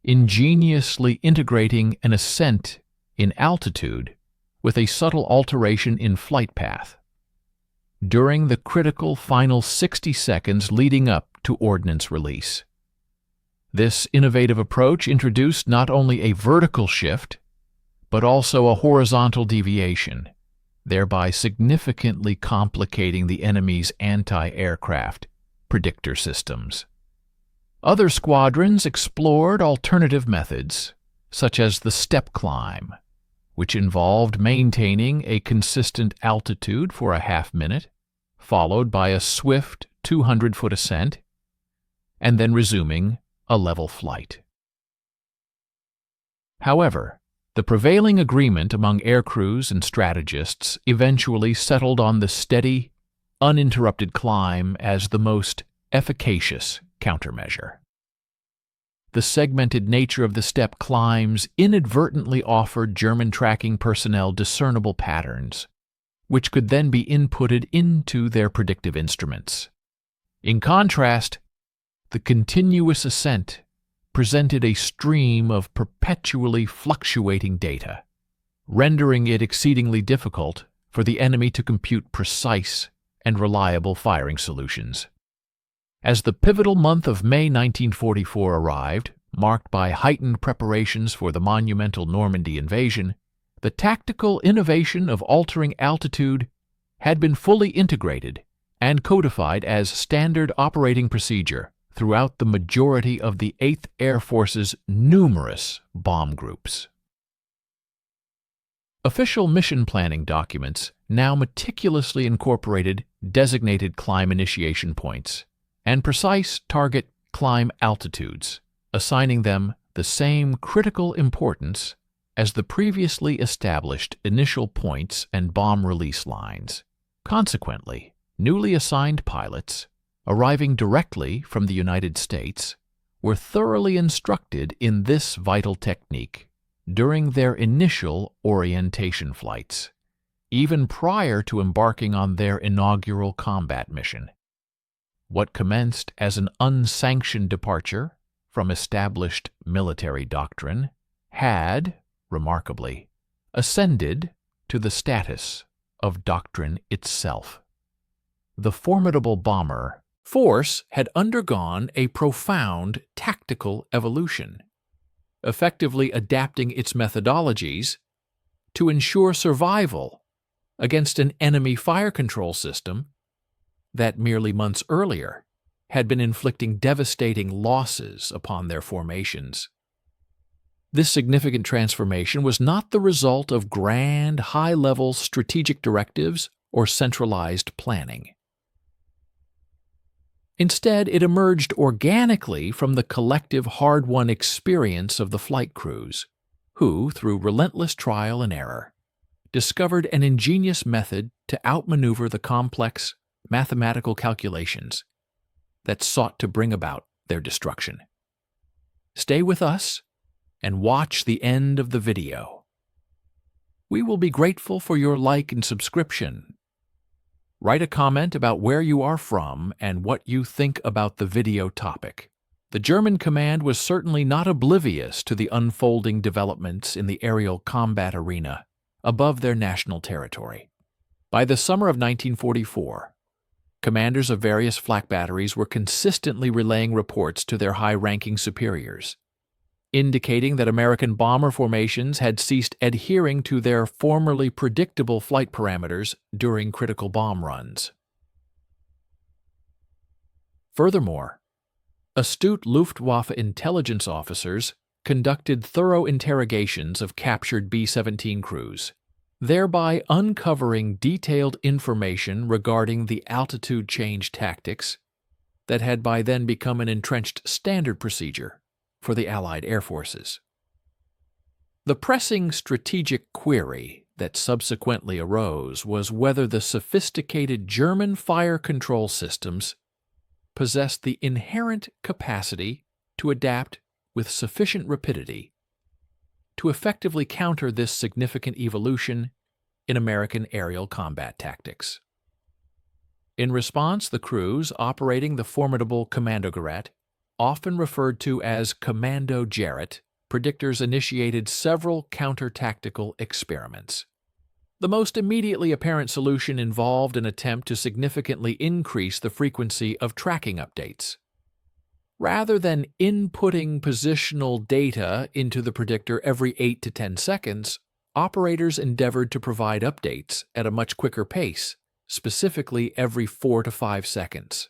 ingeniously integrating an ascent in altitude with a subtle alteration in flight path during the critical final 60 seconds leading up to ordnance release. This innovative approach introduced not only a vertical shift, but also a horizontal deviation, thereby significantly complicating the enemy's anti-aircraft predictor systems. Other squadrons explored alternative methods, such as the step climb, which involved maintaining a consistent altitude for a half-minute, followed by a swift 200-foot ascent, and then resuming a level flight. However, the prevailing agreement among aircrews and strategists eventually settled on the steady, uninterrupted climb as the most efficacious countermeasure. The segmented nature of the step climbs inadvertently offered German tracking personnel discernible patterns, which could then be inputted into their predictive instruments. In contrast, the continuous ascent presented a stream of perpetually fluctuating data, rendering it exceedingly difficult for the enemy to compute precise and reliable firing solutions. As the pivotal month of May 1944 arrived, marked by heightened preparations for the monumental Normandy invasion, the tactical innovation of altering altitude had been fully integrated and codified as standard operating procedure throughout the majority of the 8th Air Force's numerous bomb groups. Official mission planning documents now meticulously incorporated designated climb initiation points and precise target climb altitudes, assigning them the same critical importance as the previously established initial points and bomb release lines. Consequently, newly assigned pilots, arriving directly from the United States, were thoroughly instructed in this vital technique during their initial orientation flights, even prior to embarking on their inaugural combat mission. What commenced as an unsanctioned departure from established military doctrine had, remarkably, ascended to the status of doctrine itself. The formidable bomber force had undergone a profound tactical evolution, effectively adapting its methodologies to ensure survival against an enemy fire control system that merely months earlier had been inflicting devastating losses upon their formations. This significant transformation was not the result of grand, high-level strategic directives or centralized planning. Instead, it emerged organically from the collective hard-won experience of the flight crews, who, through relentless trial and error, discovered an ingenious method to outmaneuver the complex mathematical calculations that sought to bring about their destruction. Stay with us and watch the end of the video. We will be grateful for your like and subscription. Write a comment about where you are from and what you think about the video topic. The German command was certainly not oblivious to the unfolding developments in the aerial combat arena above their national territory. By the summer of 1944, commanders of various flak batteries were consistently relaying reports to their high-ranking superiors, indicating that American bomber formations had ceased adhering to their formerly predictable flight parameters during critical bomb runs. Furthermore, astute Luftwaffe intelligence officers conducted thorough interrogations of captured B-17 crews, thereby uncovering detailed information regarding the altitude change tactics, that had by then become an entrenched standard procedure for the Allied air forces. The pressing strategic query that subsequently arose was whether the sophisticated German fire control systems possessed the inherent capacity to adapt with sufficient rapidity to effectively counter this significant evolution in American aerial combat tactics. In response, the crews operating the formidable Commando Gerät, often referred to as Commando Gerät, predictors initiated several counter-tactical experiments. The most immediately apparent solution involved an attempt to significantly increase the frequency of tracking updates. Rather than inputting positional data into the predictor every 8 to 10 seconds, operators endeavored to provide updates at a much quicker pace, specifically every 4 to 5 seconds.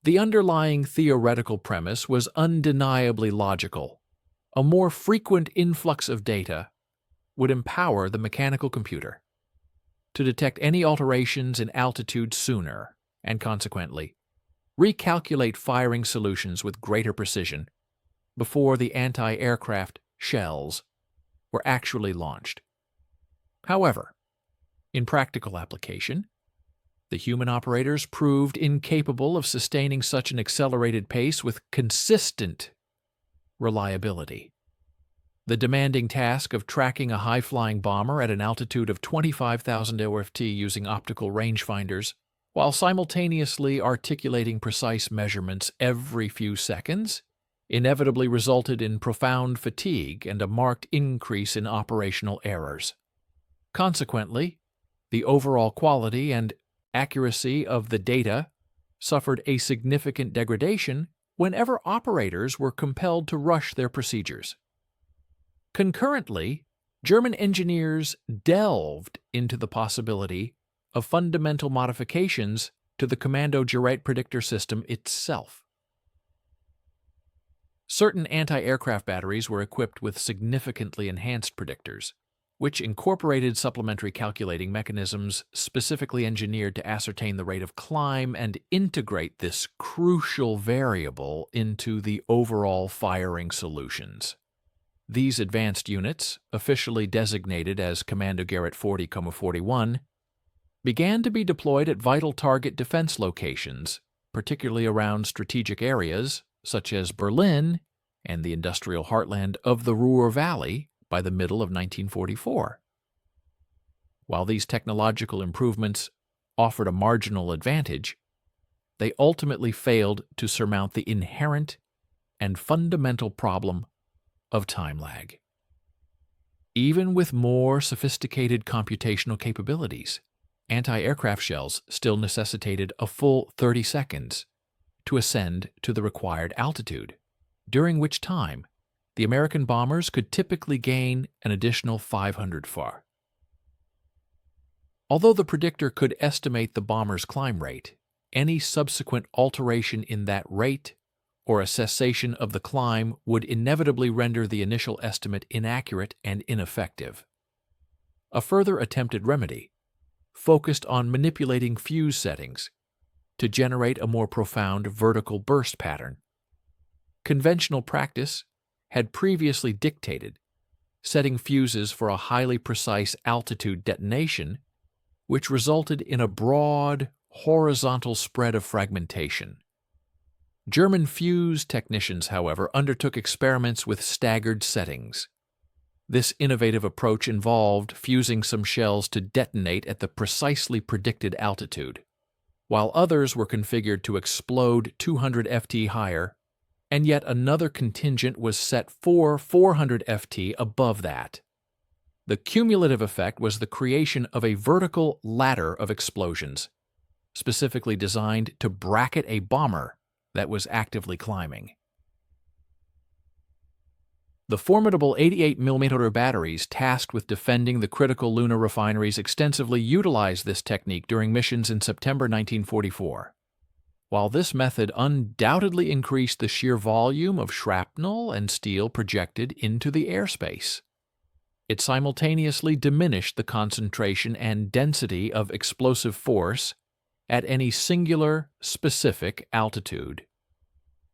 The underlying theoretical premise was undeniably logical. A more frequent influx of data would empower the mechanical computer to detect any alterations in altitude sooner and, consequently, recalculate firing solutions with greater precision before the anti-aircraft shells were actually launched. However, in practical application, the human operators proved incapable of sustaining such an accelerated pace with consistent reliability. The demanding task of tracking a high-flying bomber at an altitude of 25,000 OFT using optical rangefinders, while simultaneously articulating precise measurements every few seconds, inevitably resulted in profound fatigue and a marked increase in operational errors. Consequently, the overall quality and accuracy of the data suffered a significant degradation whenever operators were compelled to rush their procedures. Concurrently, German engineers delved into the possibility of fundamental modifications to the Commando Gerät predictor system itself. Certain anti-aircraft batteries were equipped with significantly enhanced predictors, which incorporated supplementary calculating mechanisms specifically engineered to ascertain the rate of climb and integrate this crucial variable into the overall firing solutions. These advanced units, officially designated as Commando Gerät 40,41, began to be deployed at vital target defense locations, particularly around strategic areas such as Berlin and the industrial heartland of the Ruhr Valley by the middle of 1944. While these technological improvements offered a marginal advantage, they ultimately failed to surmount the inherent and fundamental problem of time lag. Even with more sophisticated computational capabilities, anti-aircraft shells still necessitated a full 30 seconds to ascend to the required altitude, during which time the American bombers could typically gain an additional 500 far. Although the predictor could estimate the bomber's climb rate, any subsequent alteration in that rate or a cessation of the climb would inevitably render the initial estimate inaccurate and ineffective. A further attempted remedy focused on manipulating fuse settings to generate a more profound vertical burst pattern. Conventional practice had previously dictated setting fuses for a highly precise altitude detonation, which resulted in a broad, horizontal spread of fragmentation. German fuse technicians, however, undertook experiments with staggered settings. This innovative approach involved fusing some shells to detonate at the precisely predicted altitude, while others were configured to explode 200 FT higher, and yet another contingent was set for 400 FT above that. The cumulative effect was the creation of a vertical ladder of explosions, specifically designed to bracket a bomber that was actively climbing. The formidable 88mm batteries tasked with defending the critical lunar refineries extensively utilized this technique during missions in September 1944. While this method undoubtedly increased the sheer volume of shrapnel and steel projected into the airspace, it simultaneously diminished the concentration and density of explosive force at any singular, specific altitude,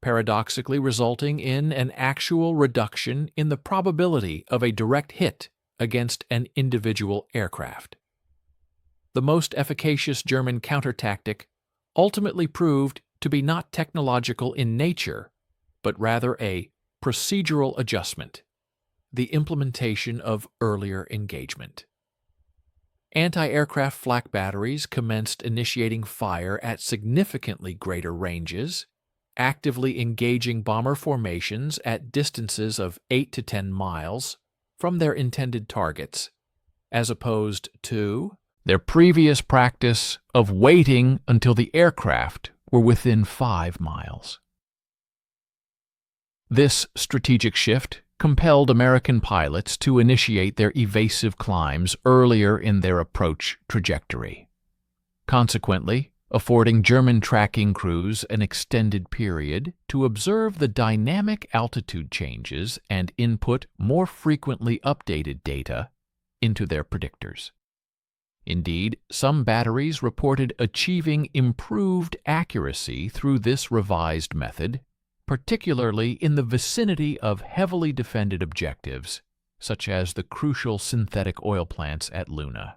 paradoxically resulting in an actual reduction in the probability of a direct hit against an individual aircraft. The most efficacious German counter-tactic ultimately proved to be not technological in nature, but rather a procedural adjustment, the implementation of earlier engagement. Anti-aircraft flak batteries commenced initiating fire at significantly greater ranges, actively engaging bomber formations at distances of 8 to 10 miles from their intended targets, as opposed to their previous practice of waiting until the aircraft were within 5 miles. This strategic shift compelled American pilots to initiate their evasive climbs earlier in their approach trajectory, consequently affording German tracking crews an extended period to observe the dynamic altitude changes and input more frequently updated data into their predictors. Indeed, some batteries reported achieving improved accuracy through this revised method, particularly in the vicinity of heavily defended objectives, such as the crucial synthetic oil plants at Luna.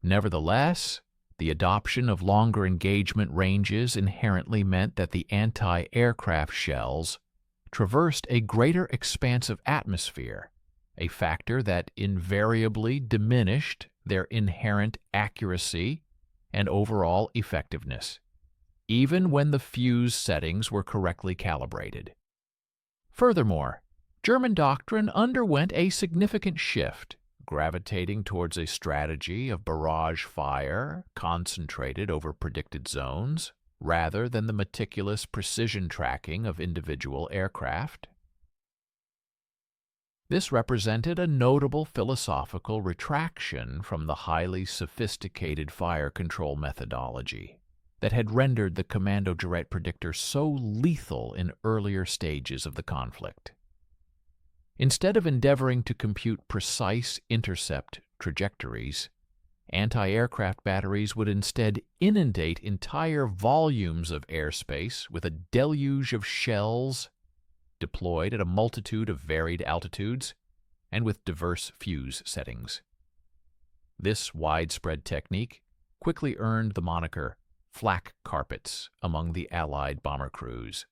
Nevertheless, the adoption of longer engagement ranges inherently meant that the anti-aircraft shells traversed a greater expanse of atmosphere, a factor that invariably diminished their inherent accuracy and overall effectiveness, even when the fuse settings were correctly calibrated. Furthermore, German doctrine underwent a significant shift, gravitating towards a strategy of barrage fire concentrated over predicted zones, rather than the meticulous precision tracking of individual aircraft. This represented a notable philosophical retraction from the highly sophisticated fire control methodology that had rendered the Commando Gerät predictor so lethal in earlier stages of the conflict. Instead of endeavoring to compute precise intercept trajectories, anti-aircraft batteries would instead inundate entire volumes of airspace with a deluge of shells deployed at a multitude of varied altitudes and with diverse fuse settings. This widespread technique quickly earned the moniker Flak carpets among the Allied bomber crews,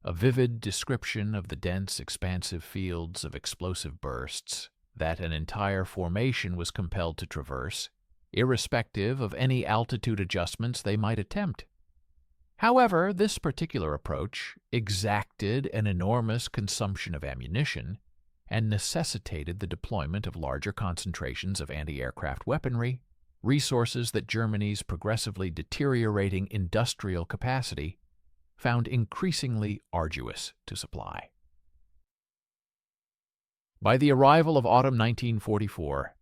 a vivid description of the dense, expansive fields of explosive bursts that an entire formation was compelled to traverse, irrespective of any altitude adjustments they might attempt. However, this particular approach exacted an enormous consumption of ammunition and necessitated the deployment of larger concentrations of anti-aircraft weaponry, resources that Germany's progressively deteriorating industrial capacity found increasingly arduous to supply. By the arrival of autumn 1944,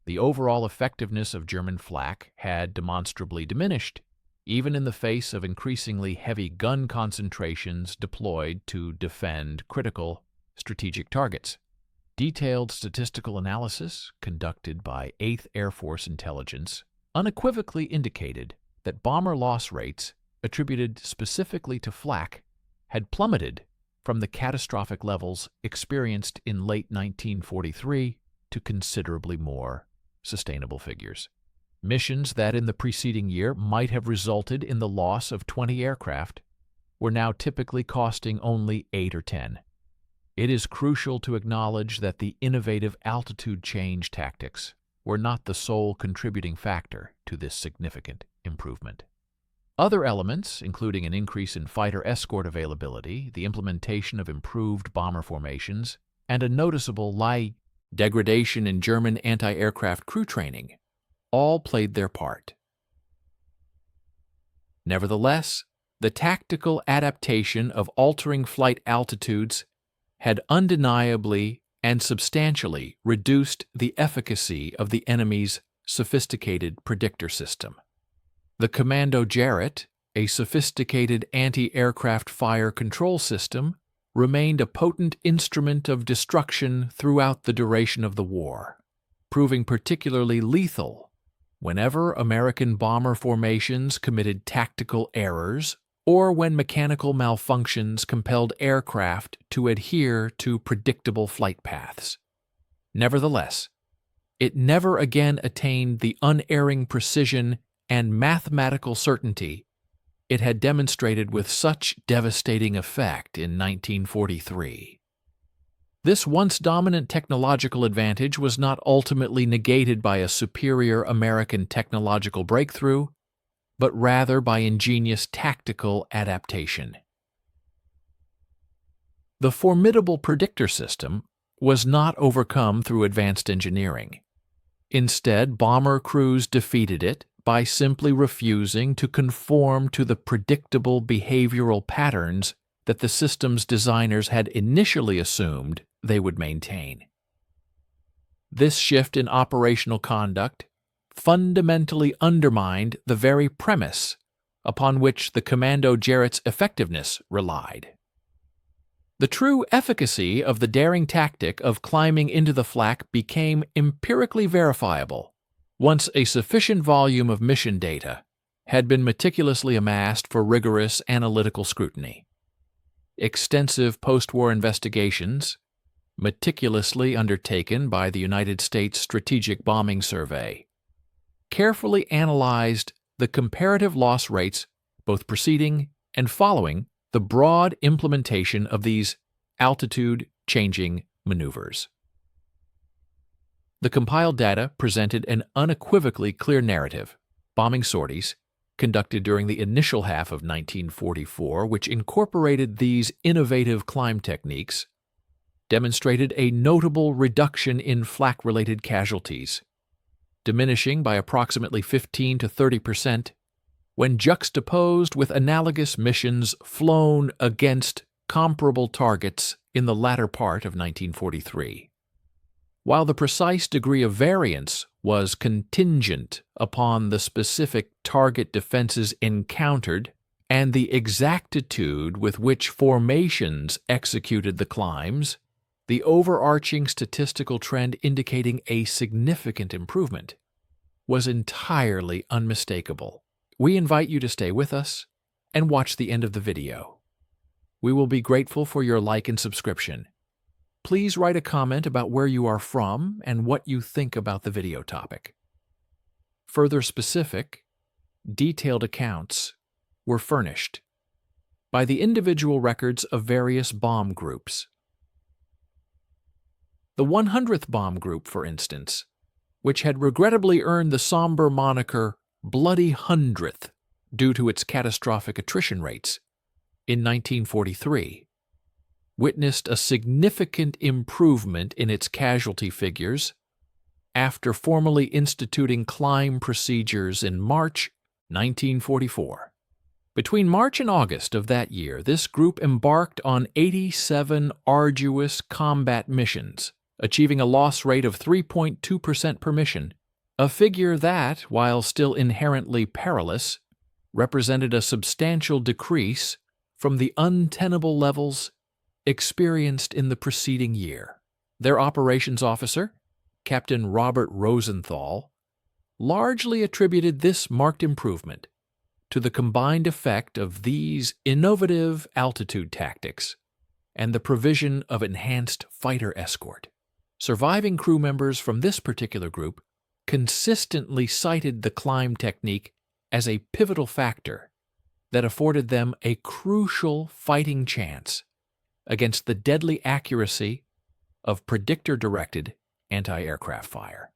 the overall effectiveness of German flak had demonstrably diminished, even in the face of increasingly heavy gun concentrations deployed to defend critical strategic targets. Detailed statistical analysis conducted by 8th Air Force Intelligence unequivocally indicated that bomber loss rates attributed specifically to flak had plummeted from the catastrophic levels experienced in late 1943 to considerably more sustainable figures. Missions that in the preceding year might have resulted in the loss of 20 aircraft were now typically costing only 8 or 10. It is crucial to acknowledge that the innovative altitude change tactics were not the sole contributing factor to this significant improvement. Other elements, including an increase in fighter escort availability, the implementation of improved bomber formations, and a noticeable degradation in German anti-aircraft crew training, all played their part. Nevertheless, the tactical adaptation of altering flight altitudes had undeniably and substantially reduced the efficacy of the enemy's sophisticated predictor system. The Commando Gerät, a sophisticated anti-aircraft fire control system, remained a potent instrument of destruction throughout the duration of the war, proving particularly lethal whenever American bomber formations committed tactical errors or when mechanical malfunctions compelled aircraft to adhere to predictable flight paths. Nevertheless, it never again attained the unerring precision and mathematical certainty it had demonstrated with such devastating effect in 1943. This once dominant technological advantage was not ultimately negated by a superior American technological breakthrough, but rather by ingenious tactical adaptation. The formidable predictor system was not overcome through advanced engineering. Instead, bomber crews defeated it by simply refusing to conform to the predictable behavioral patterns that the system's designers had initially assumed they would maintain. This shift in operational conduct fundamentally undermined the very premise upon which the Commando Gerät's effectiveness relied. The true efficacy of the daring tactic of climbing into the flak became empirically verifiable once a sufficient volume of mission data had been meticulously amassed for rigorous analytical scrutiny. Extensive post-war investigations, meticulously undertaken by the United States Strategic Bombing Survey, carefully analyzed the comparative loss rates both preceding and following the broad implementation of these altitude-changing maneuvers. The compiled data presented an unequivocally clear narrative. Bombing sorties, conducted during the initial half of 1944, which incorporated these innovative climb techniques, demonstrated a notable reduction in flak-related casualties, diminishing by approximately 15 to 30% when juxtaposed with analogous missions flown against comparable targets in the latter part of 1943. While the precise degree of variance was contingent upon the specific target defenses encountered and the exactitude with which formations executed the climbs, the overarching statistical trend indicating a significant improvement was entirely unmistakable. We invite you to stay with us and watch the end of the video. We will be grateful for your like and subscription. Please write a comment about where you are from and what you think about the video topic. Further specific, detailed accounts were furnished by the individual records of various bomb groups. The 100th Bomb Group, for instance, which had regrettably earned the somber moniker Bloody Hundredth due to its catastrophic attrition rates in 1943, witnessed a significant improvement in its casualty figures after formally instituting climb procedures in March 1944. Between March and August of that year, this group embarked on 87 arduous combat missions, achieving a loss rate of 3.2% per mission, a figure that, while still inherently perilous, represented a substantial decrease from the untenable levels experienced in the preceding year. Their operations officer, Captain Robert Rosenthal, largely attributed this marked improvement to the combined effect of these innovative altitude tactics and the provision of enhanced fighter escort. Surviving crew members from this particular group consistently cited the climb technique as a pivotal factor that afforded them a crucial fighting chance against the deadly accuracy of predictor-directed anti-aircraft fire.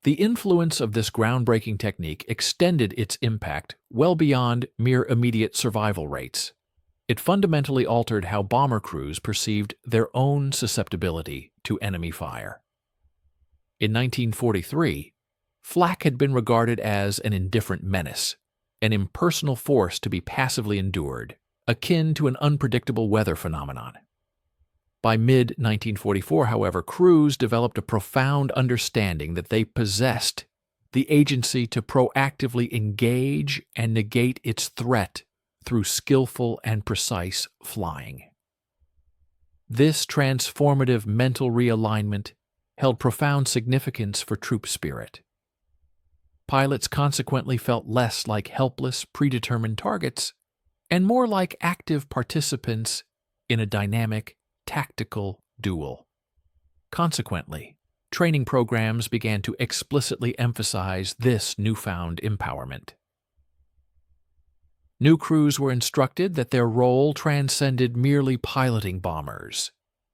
The influence of this groundbreaking technique extended its impact well beyond mere immediate survival rates. It fundamentally altered how bomber crews perceived their own susceptibility to enemy fire. In 1943, flak had been regarded as an indifferent menace, an impersonal force to be passively endured, akin to an unpredictable weather phenomenon. By mid-1944, however, crews developed a profound understanding that they possessed the agency to proactively engage and negate its threat through skillful and precise flying. This transformative mental realignment held profound significance for troop spirit. Pilots consequently felt less like helpless, predetermined targets and more like active participants in a dynamic, tactical duel. Consequently, training programs began to explicitly emphasize this newfound empowerment. New crews were instructed that their role transcended merely piloting bombers.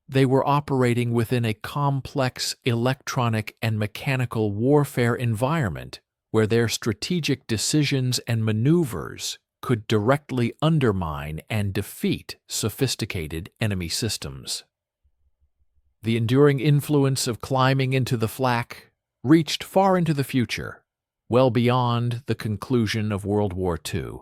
They were operating within a complex electronic and mechanical warfare environment where their strategic decisions and maneuvers could directly undermine and defeat sophisticated enemy systems. The enduring influence of climbing into the Flak reached far into the future, well beyond the conclusion of World War II.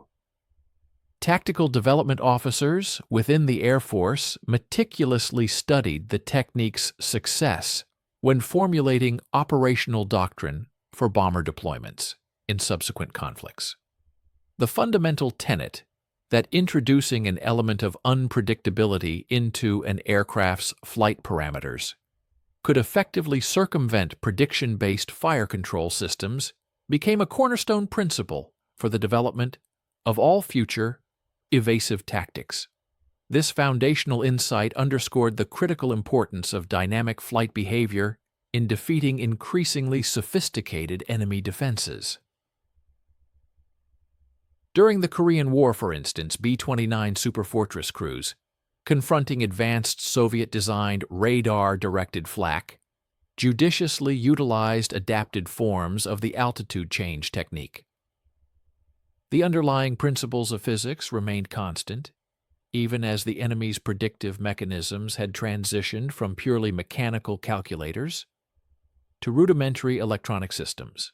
Tactical development officers within the Air Force meticulously studied the technique's success when formulating operational doctrine for bomber deployments in subsequent conflicts. The fundamental tenet that introducing an element of unpredictability into an aircraft's flight parameters could effectively circumvent prediction-based fire control systems became a cornerstone principle for the development of all future evasive tactics. This foundational insight underscored the critical importance of dynamic flight behavior in defeating increasingly sophisticated enemy defenses. During the Korean War, for instance, B-29 Superfortress crews, confronting advanced Soviet-designed radar-directed flak, judiciously utilized adapted forms of the altitude change technique. The underlying principles of physics remained constant, even as the enemy's predictive mechanisms had transitioned from purely mechanical calculators to rudimentary electronic systems.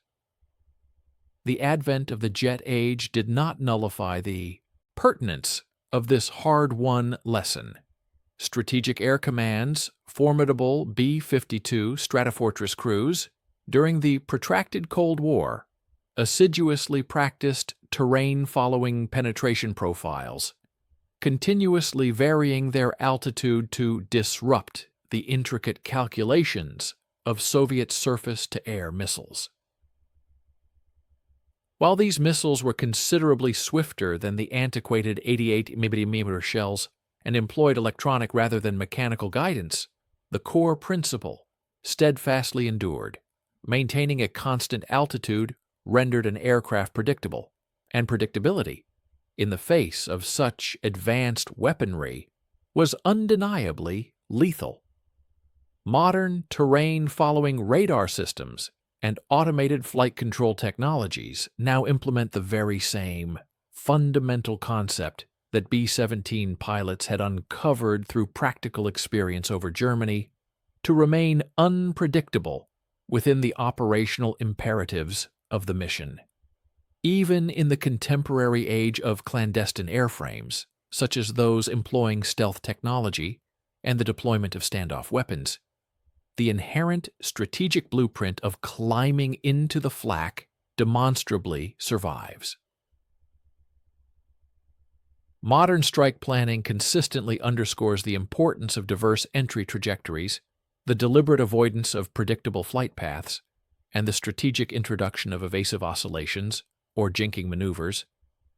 The advent of the jet age did not nullify the pertinence of this hard-won lesson. Strategic Air Command's formidable B-52 Stratofortress crews, during the protracted Cold War, assiduously practiced terrain-following penetration profiles, continuously varying their altitude to disrupt the intricate calculations of Soviet surface-to-air missiles. While these missiles were considerably swifter than the antiquated 88mm shells and employed electronic rather than mechanical guidance, the core principle steadfastly endured. Maintaining a constant altitude rendered an aircraft predictable, and predictability, in the face of such advanced weaponry, was undeniably lethal. Modern terrain-following radar systems and automated flight control technologies now implement the very same fundamental concept that B-17 pilots had uncovered through practical experience over Germany to remain unpredictable within the operational imperatives of the mission. Even in the contemporary age of clandestine airframes, such as those employing stealth technology and the deployment of standoff weapons, the inherent strategic blueprint of climbing into the flak demonstrably survives. Modern strike planning consistently underscores the importance of diverse entry trajectories, the deliberate avoidance of predictable flight paths, and the strategic introduction of evasive oscillations, or jinking maneuvers,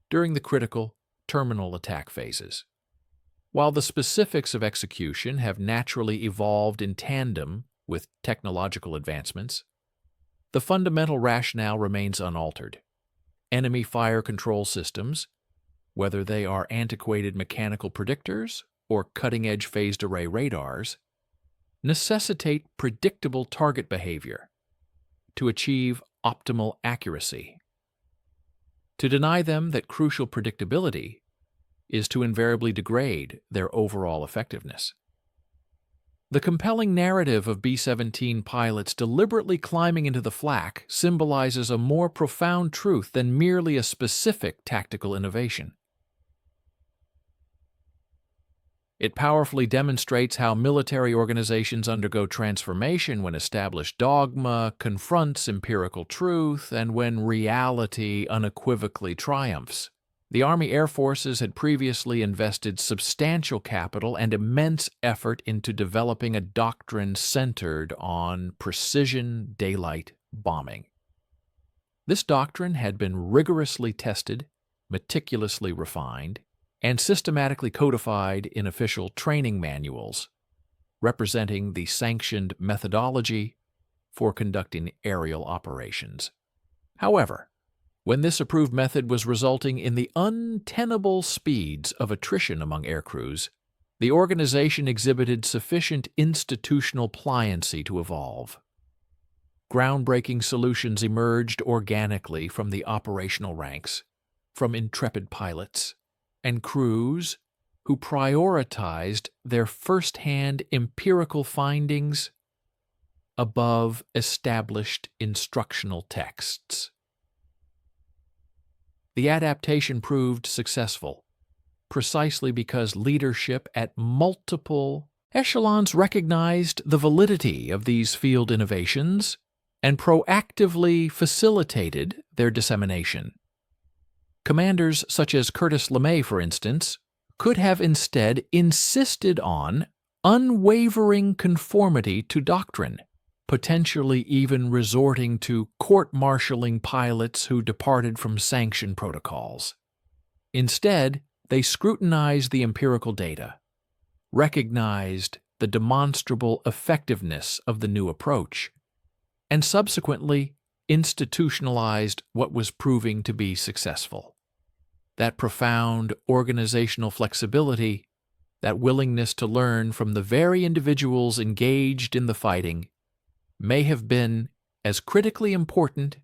during the critical terminal attack phases. While the specifics of execution have naturally evolved in tandem with technological advancements, the fundamental rationale remains unaltered. Enemy fire control systems, whether they are antiquated mechanical predictors or cutting-edge phased array radars, necessitate predictable target behavior to achieve optimal accuracy. To deny them that crucial predictability is to invariably degrade their overall effectiveness. The compelling narrative of B-17 pilots deliberately climbing into the flak symbolizes a more profound truth than merely a specific tactical innovation. It powerfully demonstrates how military organizations undergo transformation when established dogma confronts empirical truth and when reality unequivocally triumphs. The Army Air Forces had previously invested substantial capital and immense effort into developing a doctrine centered on precision daylight bombing. This doctrine had been rigorously tested, meticulously refined, and systematically codified in official training manuals, representing the sanctioned methodology for conducting aerial operations. However, when this approved method was resulting in the untenable speeds of attrition among aircrews, the organization exhibited sufficient institutional pliancy to evolve. Groundbreaking solutions emerged organically from the operational ranks, from intrepid pilots and crews who prioritized their first-hand empirical findings above established instructional texts. The adaptation proved successful, precisely because leadership at multiple echelons recognized the validity of these field innovations and proactively facilitated their dissemination. Commanders such as Curtis LeMay, for instance, could have instead insisted on unwavering conformity to doctrine, potentially even resorting to court-martialing pilots who departed from sanction protocols. Instead, they scrutinized the empirical data, recognized the demonstrable effectiveness of the new approach, and subsequently institutionalized what was proving to be successful. That profound organizational flexibility, that willingness to learn from the very individuals engaged in the fighting, may have been as critically important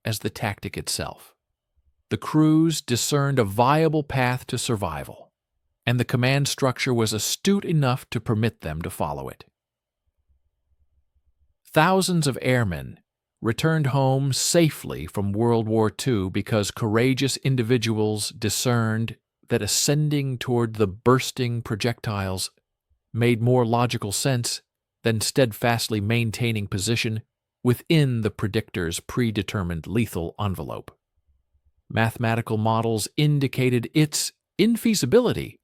as the tactic itself. The crews discerned a viable path to survival, and the command structure was astute enough to permit them to follow it. Thousands of airmen returned home safely from World War II because courageous individuals discerned that ascending toward the bursting projectiles made more logical sense than steadfastly maintaining position within the predictor's predetermined lethal envelope. Mathematical models indicated its infeasibility,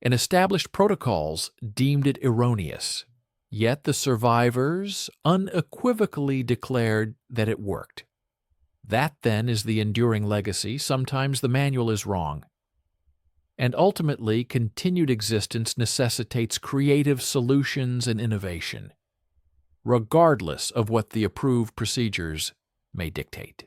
and established protocols deemed it erroneous. Yet the survivors unequivocally declared that it worked. That, then, is the enduring legacy. Sometimes the manual is wrong. And ultimately, continued existence necessitates creative solutions and innovation, regardless of what the approved procedures may dictate.